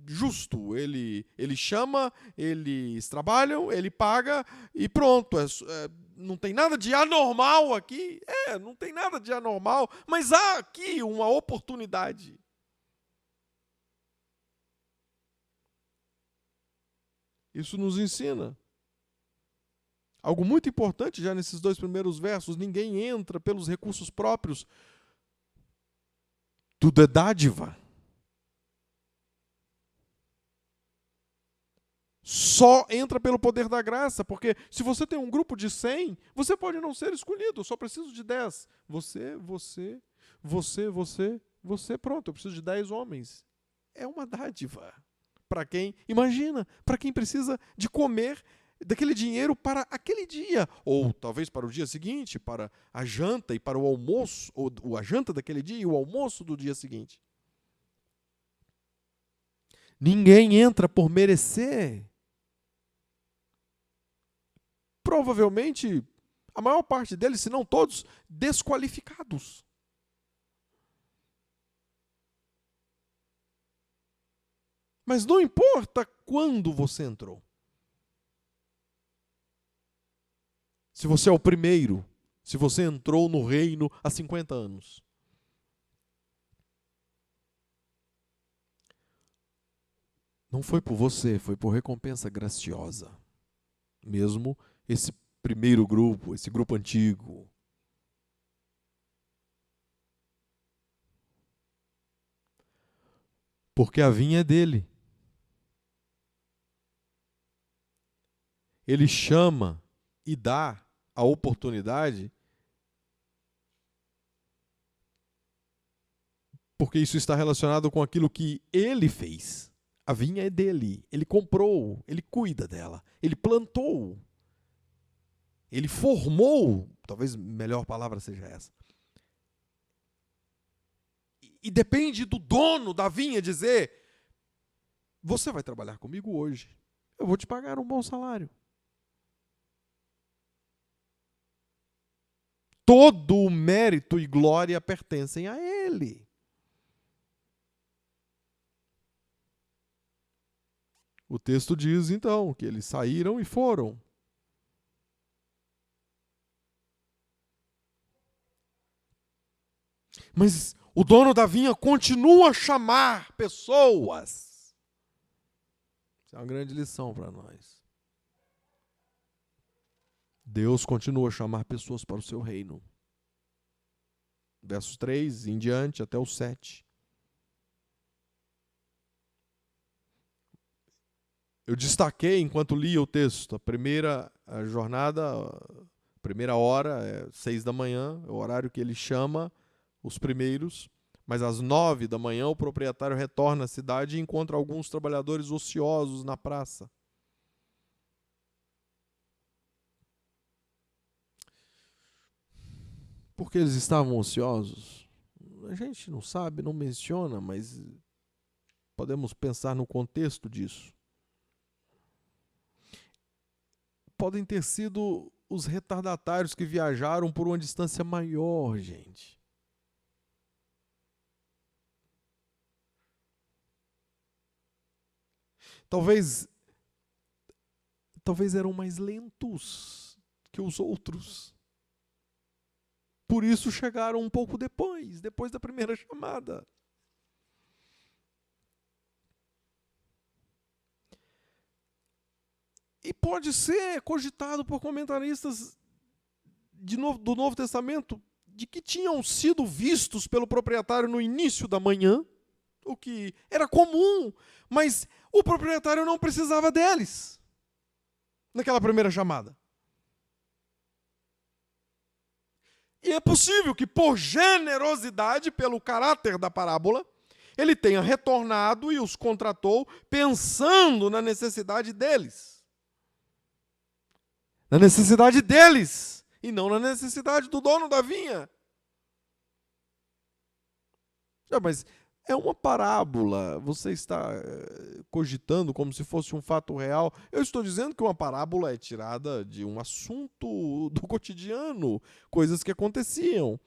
justo. Ele chama, eles trabalham, ele paga e pronto. Não tem nada de anormal aqui. Não tem nada de anormal, mas há aqui uma oportunidade. Isso nos ensina algo muito importante já nesses 2 primeiros versos. Ninguém entra pelos recursos próprios. Tudo é dádiva. Só entra pelo poder da graça, porque se você tem um grupo de 100, você pode não ser escolhido. Eu só preciso de 10. Você, pronto, eu preciso de 10 homens. É uma dádiva. Para quem, imagina, para quem precisa de comer daquele dinheiro para aquele dia, ou talvez para o dia seguinte, para a janta e para o almoço, ou a janta daquele dia e o almoço do dia seguinte. Ninguém entra por merecer. Provavelmente, a maior parte deles, se não todos, desqualificados. Mas não importa quando você entrou. Se você é o primeiro, se você entrou no reino há 50 anos. Não foi por você, foi por recompensa graciosa. Mesmo esse primeiro grupo, esse grupo antigo. Porque a vinha é dele. Ele chama e dá a oportunidade, porque isso está relacionado com aquilo que ele fez. A vinha é dele, ele comprou, ele cuida dela, ele plantou, ele formou, talvez a melhor palavra seja essa. E depende do dono da vinha dizer: você vai trabalhar comigo hoje, eu vou te pagar um bom salário. Todo o mérito e glória pertencem a ele. O texto diz, então, que eles saíram e foram. Mas o dono da vinha continua a chamar pessoas. Isso é uma grande lição para nós. Deus continua a chamar pessoas para o seu reino. Versos 3 em diante até o 7. Eu destaquei, enquanto lia o texto, a jornada, a primeira hora é 6 da manhã, é o horário que ele chama os primeiros, mas às 9 da manhã o proprietário retorna à cidade e encontra alguns trabalhadores ociosos na praça. Por que eles estavam ociosos? A gente não sabe, não menciona, mas podemos pensar no contexto disso. Podem ter sido os retardatários que viajaram por uma distância maior, gente. Talvez eram mais lentos que os outros. Por isso chegaram um pouco depois da primeira chamada. E pode ser cogitado por comentaristas do Novo Testamento de que tinham sido vistos pelo proprietário no início da manhã, o que era comum, mas o proprietário não precisava deles naquela primeira chamada. E é possível que, por generosidade, pelo caráter da parábola, ele tenha retornado e os contratou pensando na necessidade deles. Na necessidade deles e não na necessidade do dono da vinha. Mas é uma parábola, você está cogitando como se fosse um fato real. Eu estou dizendo que uma parábola é tirada de um assunto do cotidiano, coisas que aconteciam.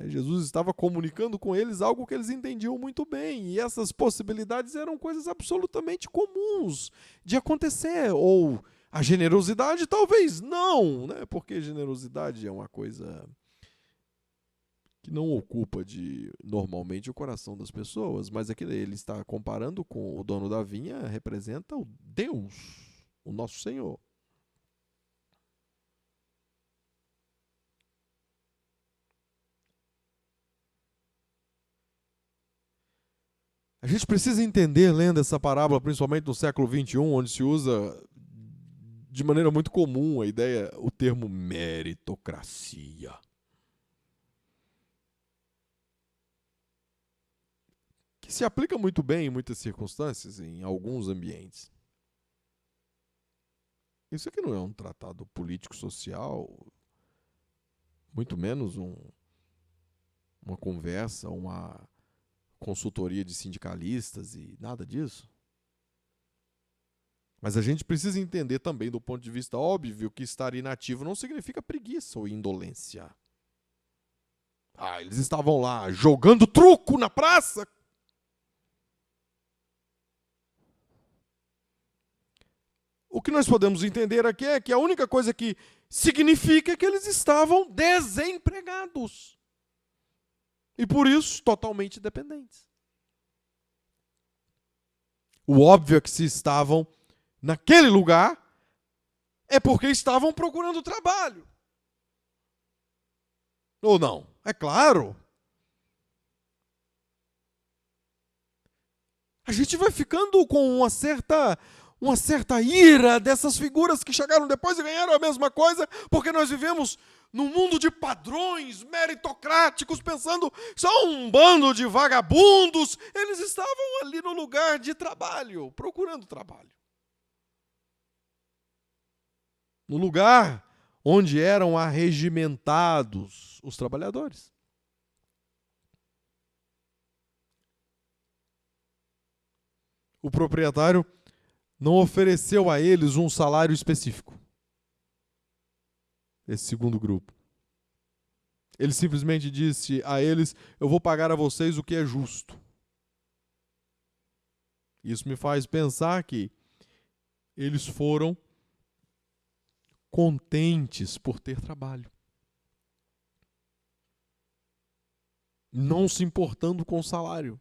Jesus estava comunicando com eles algo que eles entendiam muito bem, e essas possibilidades eram coisas absolutamente comuns de acontecer. Ou a generosidade, talvez não, né? Porque generosidade é uma coisa que não ocupa normalmente o coração das pessoas, mas aqui ele está comparando com o dono da vinha, representa o Deus, o nosso Senhor. A gente precisa entender, lendo essa parábola, principalmente no século XXI, onde se usa de maneira muito comum o termo meritocracia. Que se aplica muito bem em muitas circunstâncias, em alguns ambientes. Isso aqui não é um tratado político-social, muito menos uma conversa, uma consultoria de sindicalistas e nada disso. Mas a gente precisa entender também, do ponto de vista óbvio, que estar inativo não significa preguiça ou indolência. Eles estavam lá jogando truco na praça. O que nós podemos entender aqui é que a única coisa que significa é que eles estavam desempregados. E por isso, totalmente dependentes. O óbvio é que se estavam naquele lugar, é porque estavam procurando trabalho. Ou não? É claro. A gente vai ficando com uma certa ira dessas figuras que chegaram depois e ganharam a mesma coisa, porque nós vivemos num mundo de padrões meritocráticos, pensando, são um bando de vagabundos. Eles estavam ali no lugar de trabalho, procurando trabalho. No lugar onde eram arregimentados os trabalhadores. O proprietário não ofereceu a eles um salário específico. Esse segundo grupo. Ele simplesmente disse a eles: eu vou pagar a vocês o que é justo. Isso me faz pensar que eles foram contentes por ter trabalho, não se importando com o salário.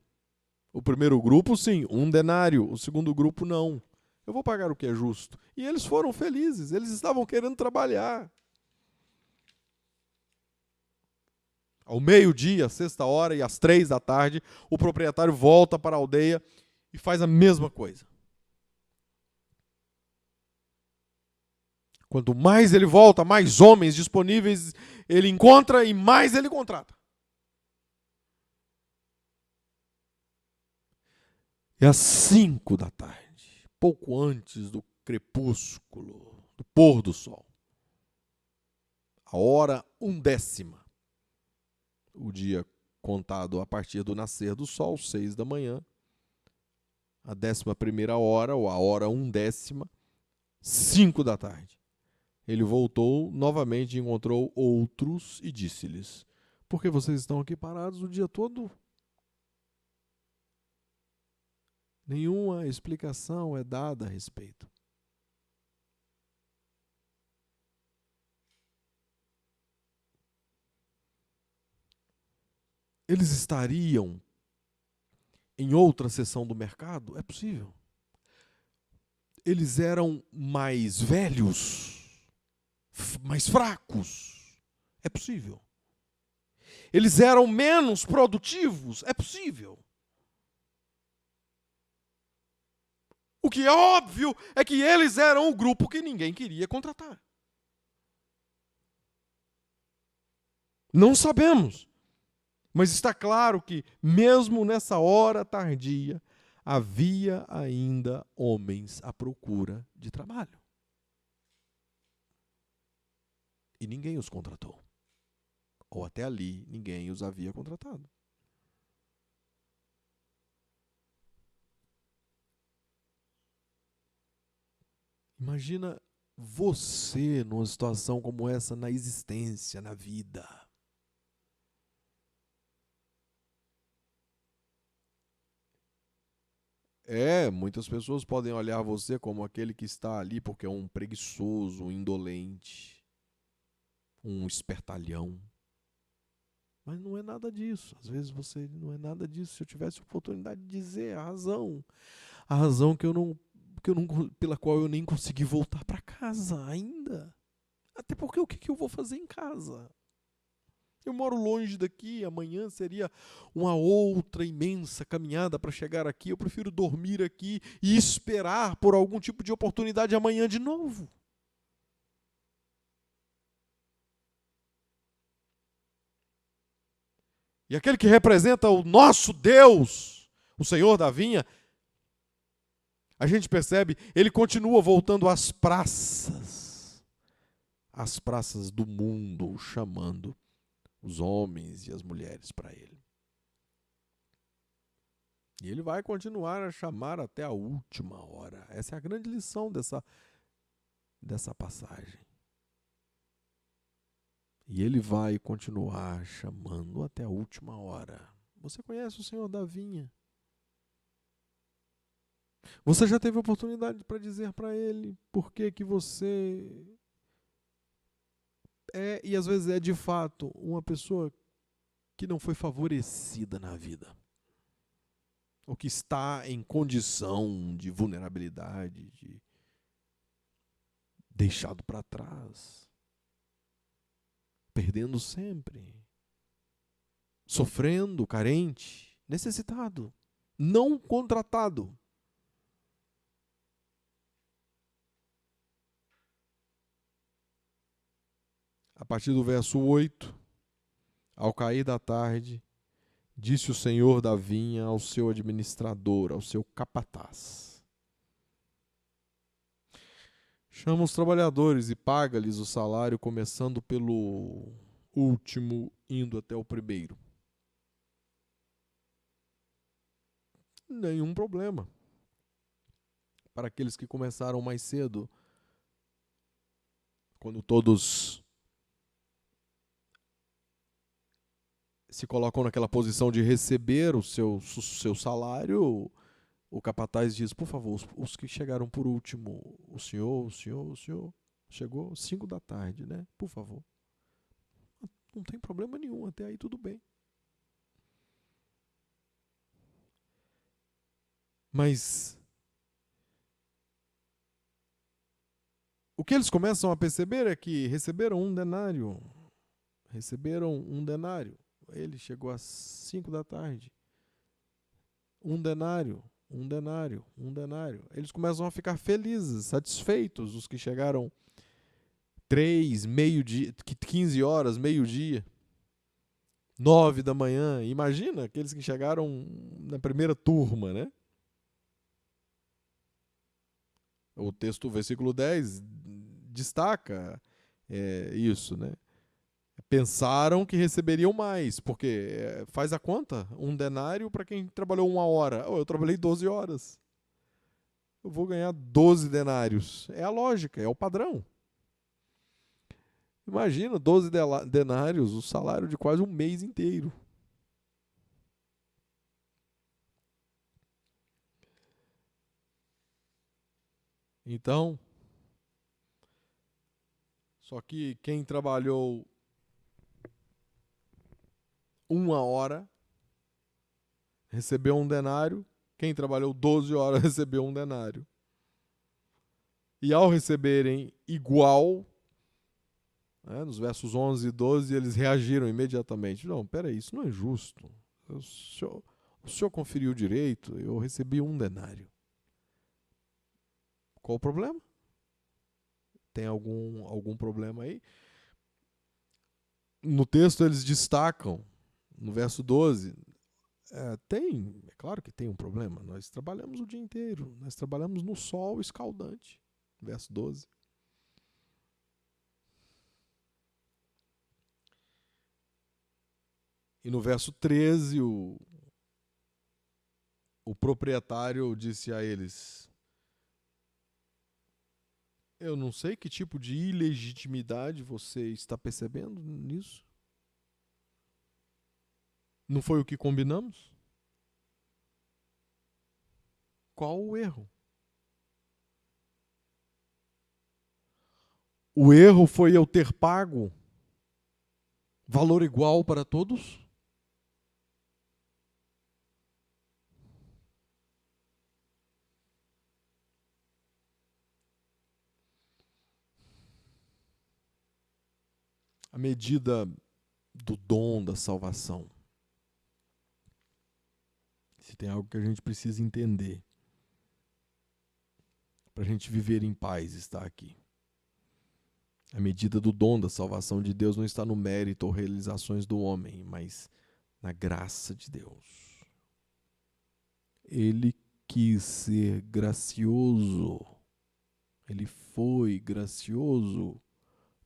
O primeiro grupo, sim, 1 denário. O segundo grupo, não. Eu vou pagar o que é justo. E eles foram felizes, eles estavam querendo trabalhar. Ao meio-dia, às 6h e às 3h, o proprietário volta para a aldeia e faz a mesma coisa. Quanto mais ele volta, mais homens disponíveis ele encontra e mais ele contrata. E às 5h, pouco antes do crepúsculo, do pôr do sol, a hora 1/10, o dia contado a partir do nascer do sol, 6h, a 11ª hora, ou a hora 1/10, 5h. Ele voltou novamente e encontrou outros e disse-lhes: por que vocês estão aqui parados o dia todo? Nenhuma explicação é dada a respeito. Eles estariam em outra seção do mercado? É possível. Eles eram mais velhos, mais fracos? É possível. Eles eram menos produtivos? É possível. O que é óbvio é que eles eram o grupo que ninguém queria contratar. Não sabemos. Mas está claro que, mesmo nessa hora tardia, havia ainda homens à procura de trabalho. E ninguém os contratou. Ou até ali, ninguém os havia contratado. Imagina você numa situação como essa na existência, na vida. Muitas pessoas podem olhar você como aquele que está ali porque é um preguiçoso, um indolente, um espertalhão. Mas não é nada disso. Às vezes você não é nada disso. Se eu tivesse a oportunidade de dizer a razão pela qual eu nem consegui voltar para casa ainda. Até porque o que eu vou fazer em casa? Eu moro longe daqui, amanhã seria uma outra imensa caminhada para chegar aqui. Eu prefiro dormir aqui e esperar por algum tipo de oportunidade amanhã de novo. E aquele que representa o nosso Deus, o Senhor da vinha, a gente percebe, ele continua voltando às praças do mundo, chamando os homens e as mulheres para ele. E ele vai continuar a chamar até a última hora. Essa é a grande lição dessa passagem. E ele vai continuar chamando até a última hora. Você conhece o Senhor da vinha? Você já teve oportunidade para dizer para ele por que você e às vezes é de fato uma pessoa que não foi favorecida na vida, ou que está em condição de vulnerabilidade, deixado para trás, perdendo sempre, sofrendo, carente, necessitado, não contratado. A partir do verso 8, ao cair da tarde, disse o senhor da vinha ao seu administrador, ao seu capataz: chama os trabalhadores e paga-lhes o salário, começando pelo último, indo até o primeiro. Nenhum problema. Para aqueles que começaram mais cedo, quando todos se colocam naquela posição de receber o seu salário, o capataz diz: por favor, os que chegaram por último, o senhor chegou 5 da tarde, né? Por favor. Não tem problema nenhum, até aí tudo bem. Mas o que eles começam a perceber é que receberam um denário. Ele chegou às 5 da tarde. Um denário. Eles começam a ficar felizes, satisfeitos, os que chegaram 3, meio-dia, 15 horas, meio-dia, 9 da manhã. Imagina aqueles que chegaram na primeira turma, né? O texto, versículo 10, destaca isso, né? Pensaram que receberiam mais, porque faz a conta, um denário para quem trabalhou 1 hora. Eu trabalhei 12 horas. Eu vou ganhar 12 denários. É a lógica, é o padrão. Imagina, 12 denários, o salário de quase um mês inteiro. Então, só que quem trabalhou 1 hora recebeu um denário, quem trabalhou 12 horas recebeu um denário. E ao receberem igual, nos versos 11 e 12, eles reagiram imediatamente. Não, peraí, isso não é justo. O senhor conferiu direito, eu recebi um denário. Qual o problema? Tem algum problema aí? No texto eles destacam, no verso 12, é claro que tem um problema. Nós trabalhamos o dia inteiro, nós trabalhamos no sol escaldante. Verso 12. E no verso 13, o proprietário disse a eles: eu não sei que tipo de ilegitimidade você está percebendo nisso. Não foi o que combinamos? Qual o erro? O erro foi eu ter pago valor igual para todos? A medida do dom da salvação. Se tem algo que a gente precisa entender para a gente viver em paz, está aqui. A medida do dom da salvação de Deus não está no mérito ou realizações do homem, mas na graça de Deus. Ele quis ser gracioso. Ele foi gracioso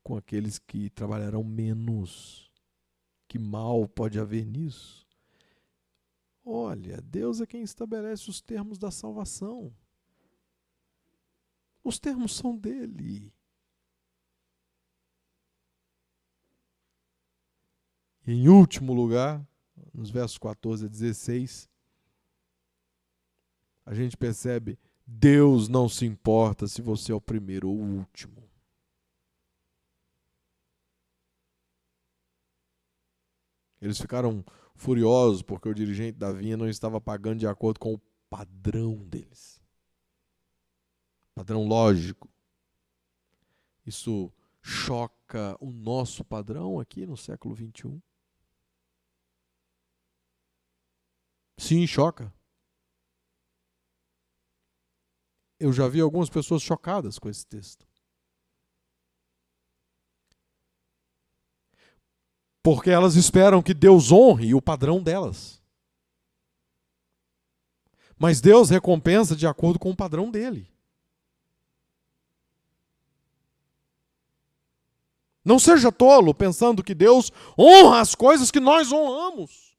com aqueles que trabalharão menos. Que mal pode haver nisso? Olha, Deus é quem estabelece os termos da salvação. Os termos são dele. E em último lugar, nos versos 14 a 16, a gente percebe: Deus não se importa se você é o primeiro ou o último. Eles ficaram furiosos porque o dirigente da vinha não estava pagando de acordo com o padrão deles. Padrão lógico. Isso choca o nosso padrão aqui no século XXI? Sim, choca. Eu já vi algumas pessoas chocadas com esse texto. Porque elas esperam que Deus honre o padrão delas. Mas Deus recompensa de acordo com o padrão dele. Não seja tolo pensando que Deus honra as coisas que nós honramos.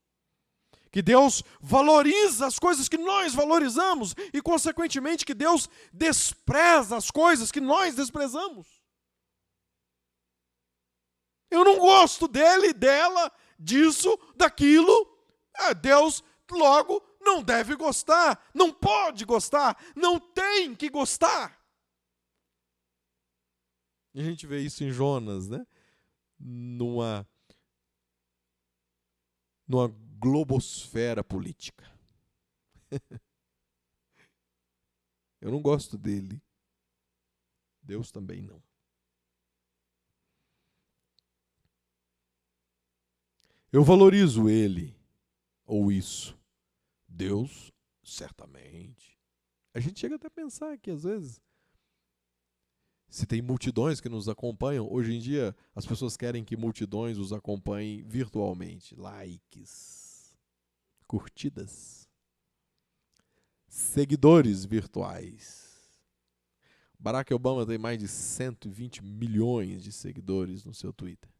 Que Deus valoriza as coisas que nós valorizamos. E, consequentemente, que Deus despreza as coisas que nós desprezamos. Eu não gosto dele, dela, disso, daquilo. Deus, logo, não deve gostar, não pode gostar, não tem que gostar. E a gente vê isso em Jonas, né? Numa globosfera política. Eu não gosto dele. Deus também não. Eu valorizo ele ou isso. Deus, certamente. A gente chega até a pensar que, às vezes, se tem multidões que nos acompanham, hoje em dia as pessoas querem que multidões os acompanhem virtualmente. Likes, curtidas, seguidores virtuais. Barack Obama tem mais de 120 milhões de seguidores no seu Twitter.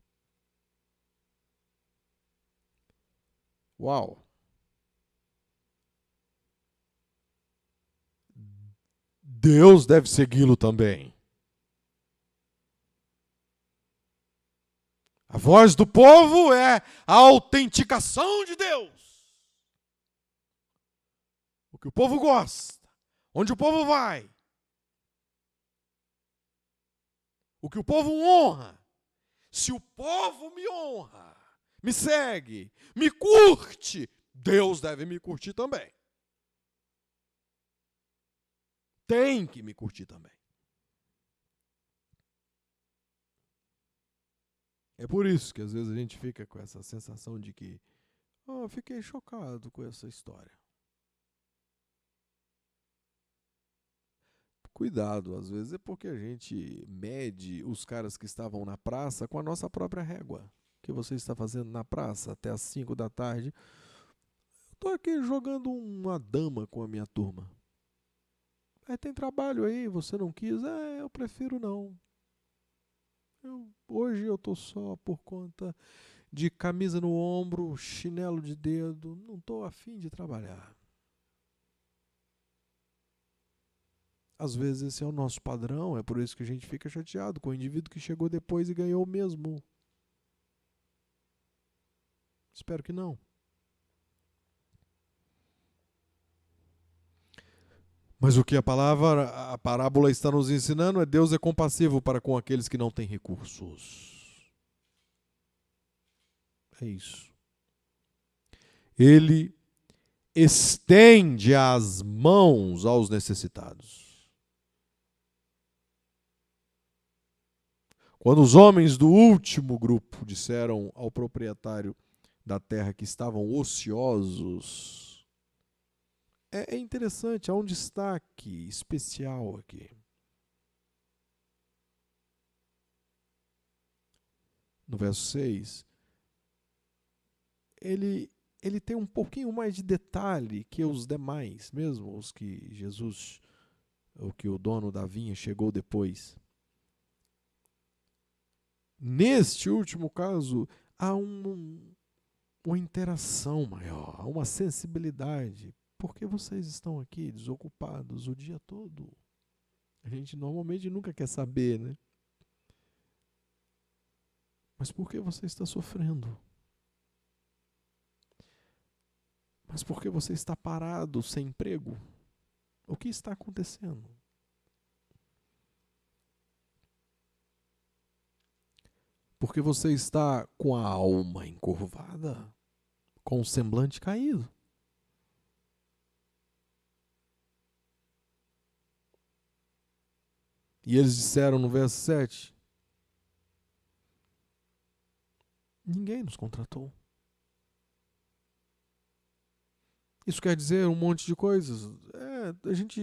Uau! Deus deve segui-lo também. A voz do povo é a autenticação de Deus. O que o povo gosta, onde o povo vai, o que o povo honra. Se o povo me honra, me segue, me curte, Deus deve me curtir também. Tem que me curtir também. É por isso que às vezes a gente fica com essa sensação de que fiquei chocado com essa história. Cuidado, às vezes é porque a gente mede os caras que estavam na praça com a nossa própria régua. O que você está fazendo na praça até às 5 da tarde? Estou aqui jogando uma dama com a minha turma. Tem trabalho aí, você não quis? Eu prefiro não. Hoje eu tô só por conta de camisa no ombro, chinelo de dedo, não tô afim de trabalhar. Às vezes esse é o nosso padrão, é por isso que a gente fica chateado com o indivíduo que chegou depois e ganhou mesmo. Espero que não. Mas o que a parábola está nos ensinando é Deus é compassivo para com aqueles que não têm recursos. É isso. Ele estende as mãos aos necessitados. Quando os homens do último grupo disseram ao proprietário da terra que estavam ociosos, é interessante, há um destaque especial aqui. No verso 6, ele tem um pouquinho mais de detalhe que os demais, mesmo os que Jesus, o que o dono da vinha chegou depois. Neste último caso, há uma interação maior, há uma sensibilidade. Por que vocês estão aqui desocupados o dia todo? A gente normalmente nunca quer saber, né? Mas por que você está sofrendo? Mas por que você está parado, sem emprego? O que está acontecendo? Porque você está com a alma encurvada, com o semblante caído. E eles disseram no verso 7, Ninguém nos contratou. Isso quer dizer um monte de coisas. A gente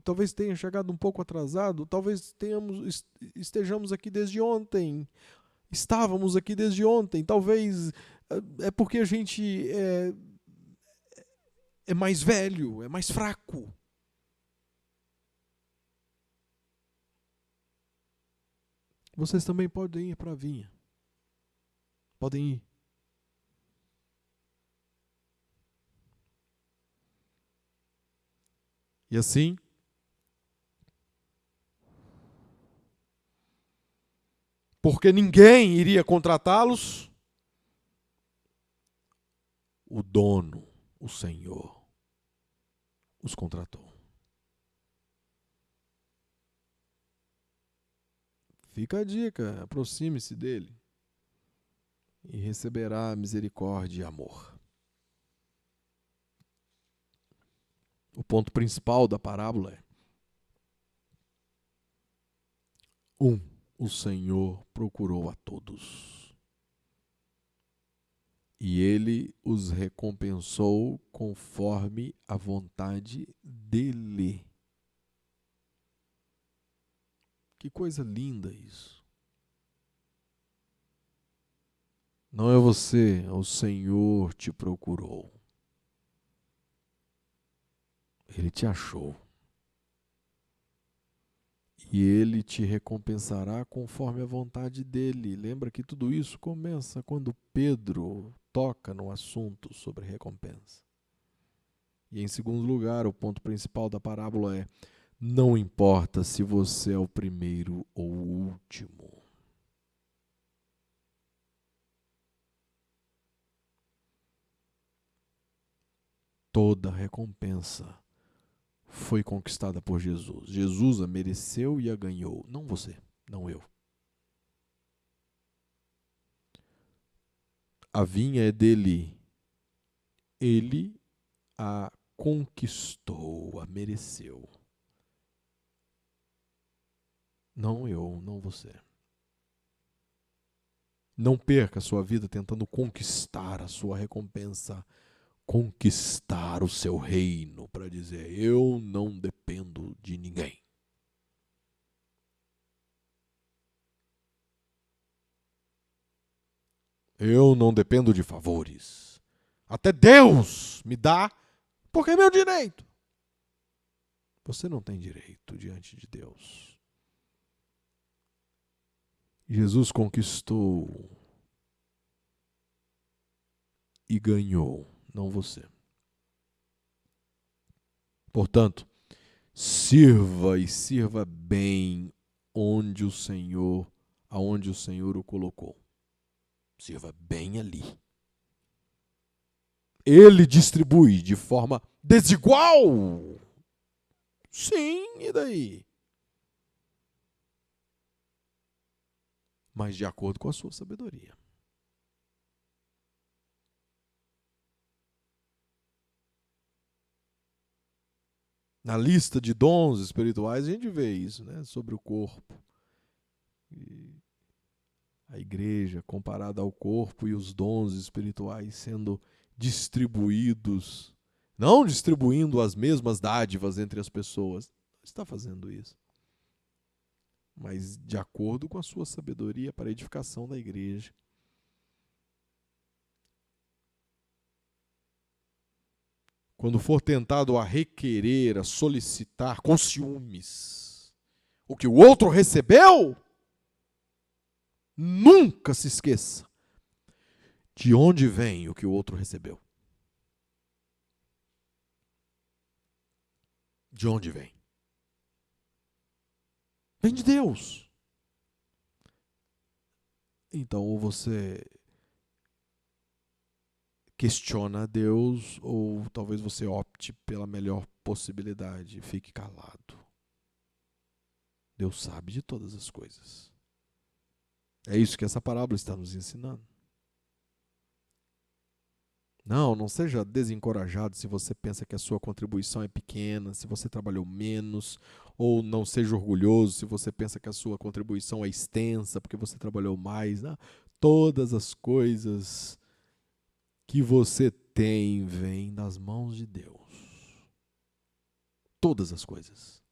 talvez tenha chegado um pouco atrasado, talvez estejamos aqui desde ontem, estávamos aqui desde ontem, talvez é porque a gente é mais velho, é mais fraco. Vocês também podem ir para a vinha. Podem ir. E assim, porque ninguém iria contratá-los, o dono, o Senhor, os contratou. Fica a dica, aproxime-se dele e receberá misericórdia e amor. O ponto principal da parábola é: o Senhor procurou a todos e ele os recompensou conforme a vontade dele. Que coisa linda isso. Não é você, o Senhor te procurou. Ele te achou. E ele te recompensará conforme a vontade dele. Lembra que tudo isso começa quando Pedro toca no assunto sobre recompensa. E em segundo lugar, o ponto principal da parábola é: não importa se você é o primeiro ou o último. Toda recompensa foi conquistada por Jesus. Jesus a mereceu e a ganhou. Não você, não eu. A vinha é dele. Ele a conquistou, a mereceu. Não eu, não você. Não perca a sua vida tentando conquistar a sua recompensa, conquistar o seu reino, para dizer: eu não dependo de ninguém. Eu não dependo de favores. Até Deus me dá, porque é meu direito. Você não tem direito diante de Deus. Jesus conquistou e ganhou, não você. Portanto, sirva e sirva bem aonde o Senhor o colocou. Sirva bem ali. Ele distribui de forma desigual. Sim, e daí? Mas de acordo com a sua sabedoria. Na lista de dons espirituais a gente vê isso, né? Sobre o corpo. E a igreja comparada ao corpo e os dons espirituais sendo distribuídos, não distribuindo as mesmas dádivas entre as pessoas. Não está fazendo isso. Mas de acordo com a sua sabedoria para a edificação da igreja. Quando for tentado a requerer, a solicitar com ciúmes o que o outro recebeu, nunca se esqueça de onde vem o que o outro recebeu. De onde vem? Vem de Deus. Então, ou você questiona a Deus, ou talvez você opte pela melhor possibilidade e fique calado. Deus sabe de todas as coisas. É isso que essa parábola está nos ensinando. Não seja desencorajado se você pensa que a sua contribuição é pequena, se você trabalhou menos, ou não seja orgulhoso se você pensa que a sua contribuição é extensa porque você trabalhou mais. Não. todas as coisas que você tem vêm das mãos de Deus. Todas as coisas.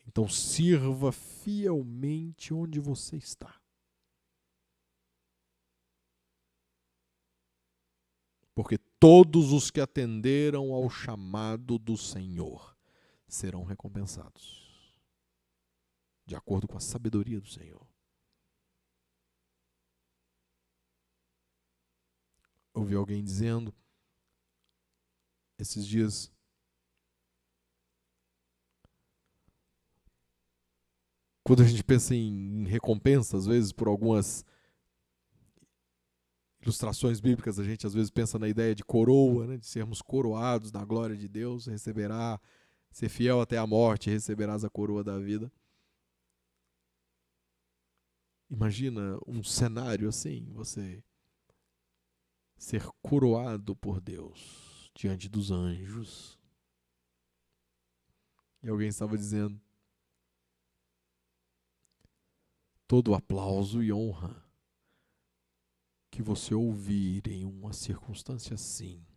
Então sirva fielmente onde você está. Porque todos os que atenderam ao chamado do Senhor serão recompensados, de acordo com a sabedoria do Senhor. Ouvi alguém dizendo, esses dias, quando a gente pensa em recompensa, às vezes por algumas ilustrações bíblicas, a gente às vezes pensa na ideia de coroa, né, de sermos coroados na glória de Deus, receberá, ser fiel até a morte, receberás a coroa da vida. Imagina um cenário assim, você ser coroado por Deus diante dos anjos. E alguém estava dizendo, todo aplauso e honra que você ouvir em uma circunstância assim,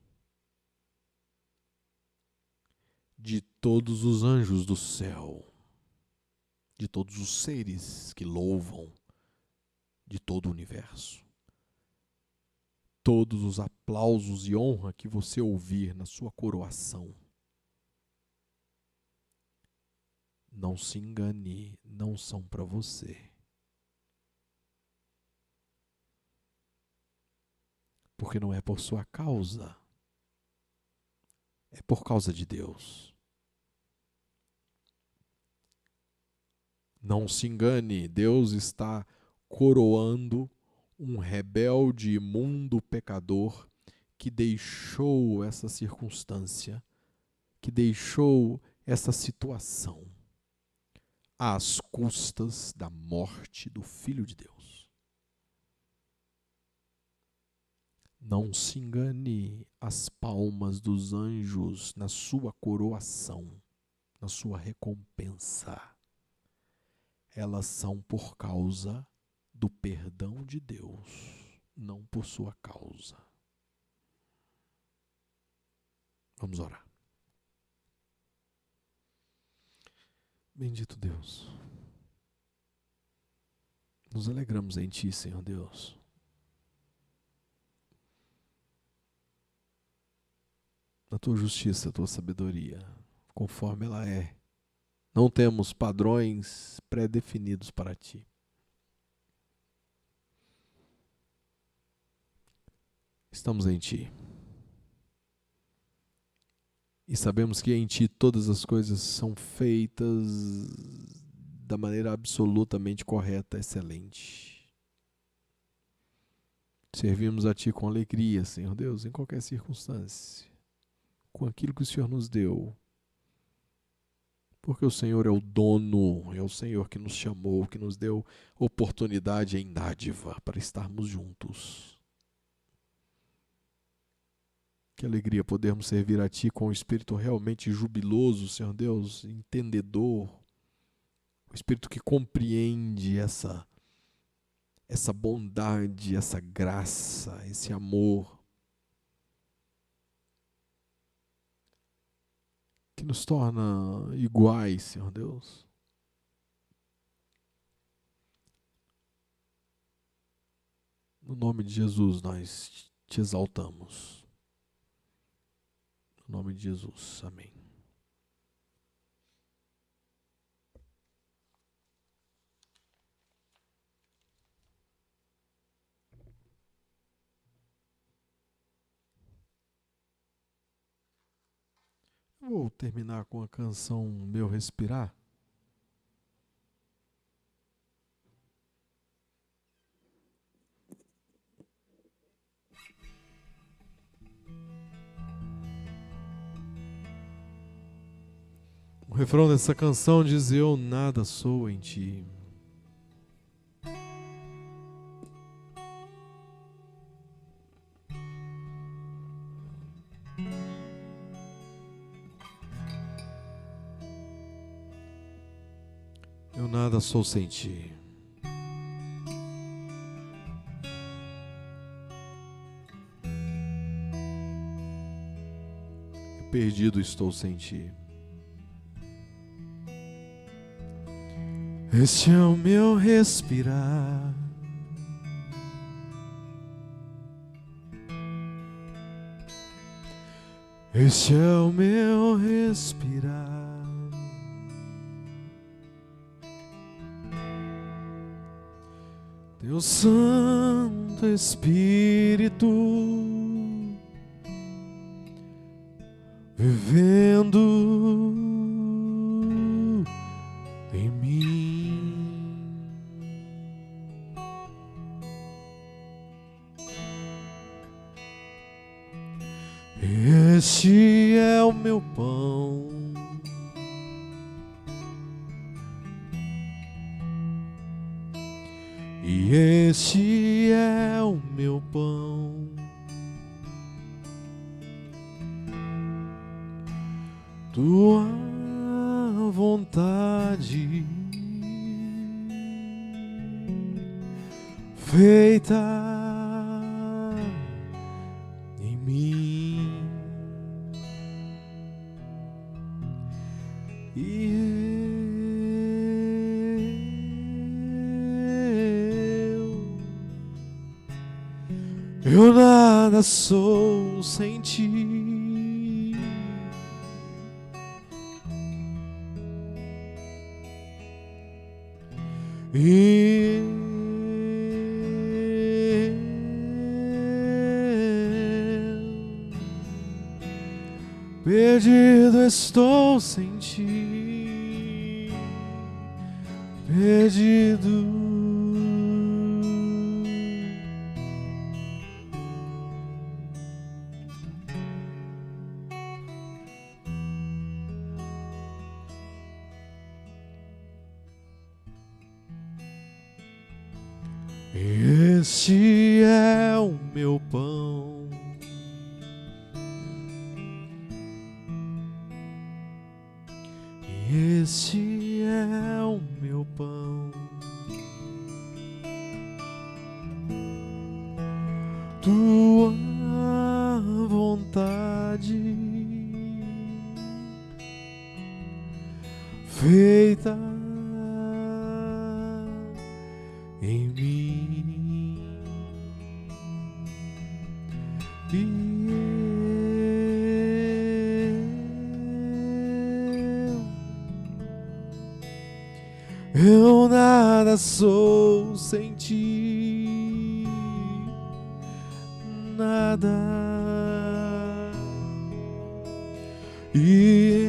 de todos os anjos do céu, de todos os seres que louvam, de todo o universo, todos os aplausos e honra que você ouvir na sua coroação, não se engane, não são para você. Porque não é por sua causa, é por causa de Deus. Não se engane, Deus está coroando um rebelde, imundo pecador que deixou essa circunstância, que deixou essa situação às custas da morte do Filho de Deus. Não se engane, as palmas dos anjos na sua coroação, na sua recompensa, elas são por causa do perdão de Deus, não por sua causa. Vamos orar. Bendito Deus, nos alegramos em Ti, Senhor Deus. Na Tua justiça, a Tua sabedoria, conforme ela é. Não temos padrões pré-definidos para Ti. Estamos em Ti. E sabemos que em Ti todas as coisas são feitas da maneira absolutamente correta, excelente. Servimos a Ti com alegria, Senhor Deus, em qualquer circunstância, com aquilo que o Senhor nos deu. Porque o Senhor é o dono, é o Senhor que nos chamou, que nos deu oportunidade em dádiva para estarmos juntos. Que alegria podermos servir a Ti com o espírito realmente jubiloso, Senhor Deus, entendedor, o espírito que compreende essa bondade, essa graça, esse amor, que nos torna iguais, Senhor Deus. No nome de Jesus nós Te exaltamos. No nome de Jesus, amém. Vou terminar com a canção Meu Respirar. O refrão dessa canção diz: eu nada sou em Ti. Eu nada sou sem Ti. perdido estou sem ti. Este é o meu respirar, este é o meu respirar. Teu Santo Espírito vivendo em mim. Este é o meu pão, e este é o meu pão. Tua vontade feita em mim, e eu nada sou sem ti. E perdido estou sem ti, perdido. Este é o meu pão, este é o meu pão. Tua vontade feita em mim, e eu nada sou sem ti, nada. E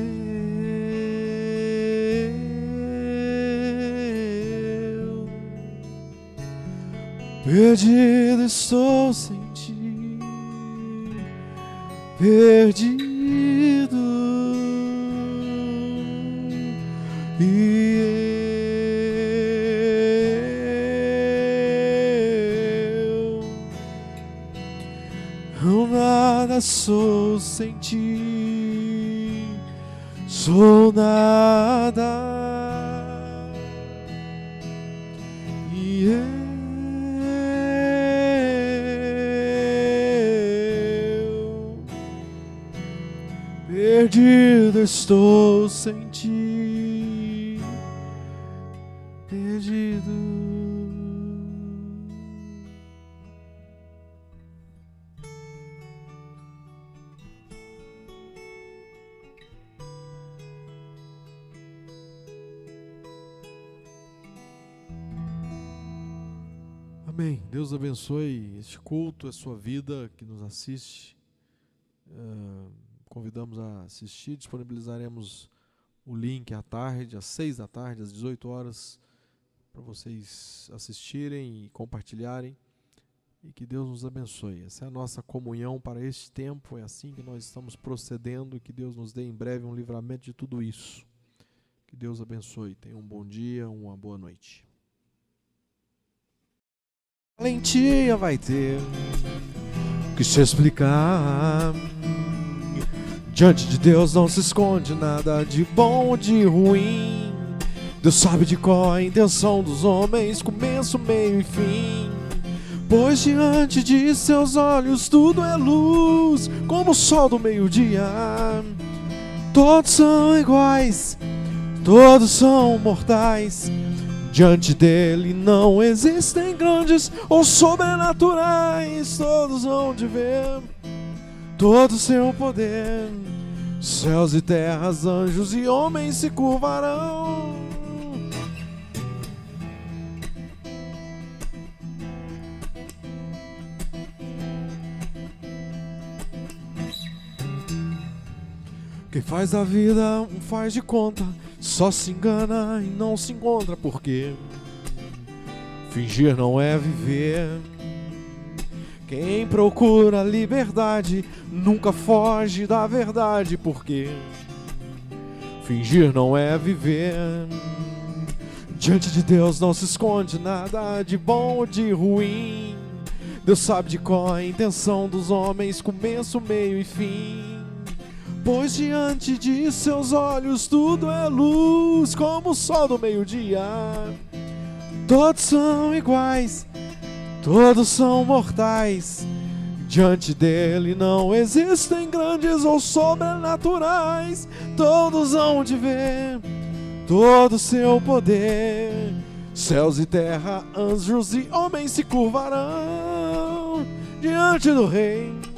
eu perdido estou sem ti, perdido. E eu nada sou sem ti, sou nada. E eu perdido estou sem ti, perdido. Amém. Deus abençoe este culto, a sua vida que nos assiste. Convidamos a assistir, disponibilizaremos o link à tarde, às 6 da tarde, às 18 horas, para vocês assistirem e compartilharem. E que Deus nos abençoe. Essa é a nossa comunhão para este tempo, é assim que nós estamos procedendo, e que Deus nos dê em breve um livramento de tudo isso. Que Deus abençoe. Tenha um bom dia, uma boa noite. Valentia vai ter que se explicar. Diante de Deus não se esconde nada de bom ou de ruim. Deus sabe de qual a intenção dos homens, começo, meio e fim. Pois diante de seus olhos tudo é luz, como o sol do meio-dia. Todos são iguais, todos são mortais. Diante dele não existem grandes ou sobrenaturais. Todos hão de ver todo o seu poder. Céus e terras, anjos e homens se curvarão. Quem faz da vida um faz de conta, só se engana e não se encontra. Porque fingir não é viver. Quem procura liberdade nunca foge da verdade. Porque fingir não é viver. Diante de Deus não se esconde nada de bom ou de ruim. Deus sabe de qual a intenção dos homens, começo, meio e fim. Pois diante de seus olhos tudo é luz, como o sol do meio-dia. Todos são iguais, todos são mortais. Diante dele não existem grandes ou sobrenaturais. Todos hão de ver todo o seu poder. Céus e terra, anjos e homens se curvarão diante do Rei.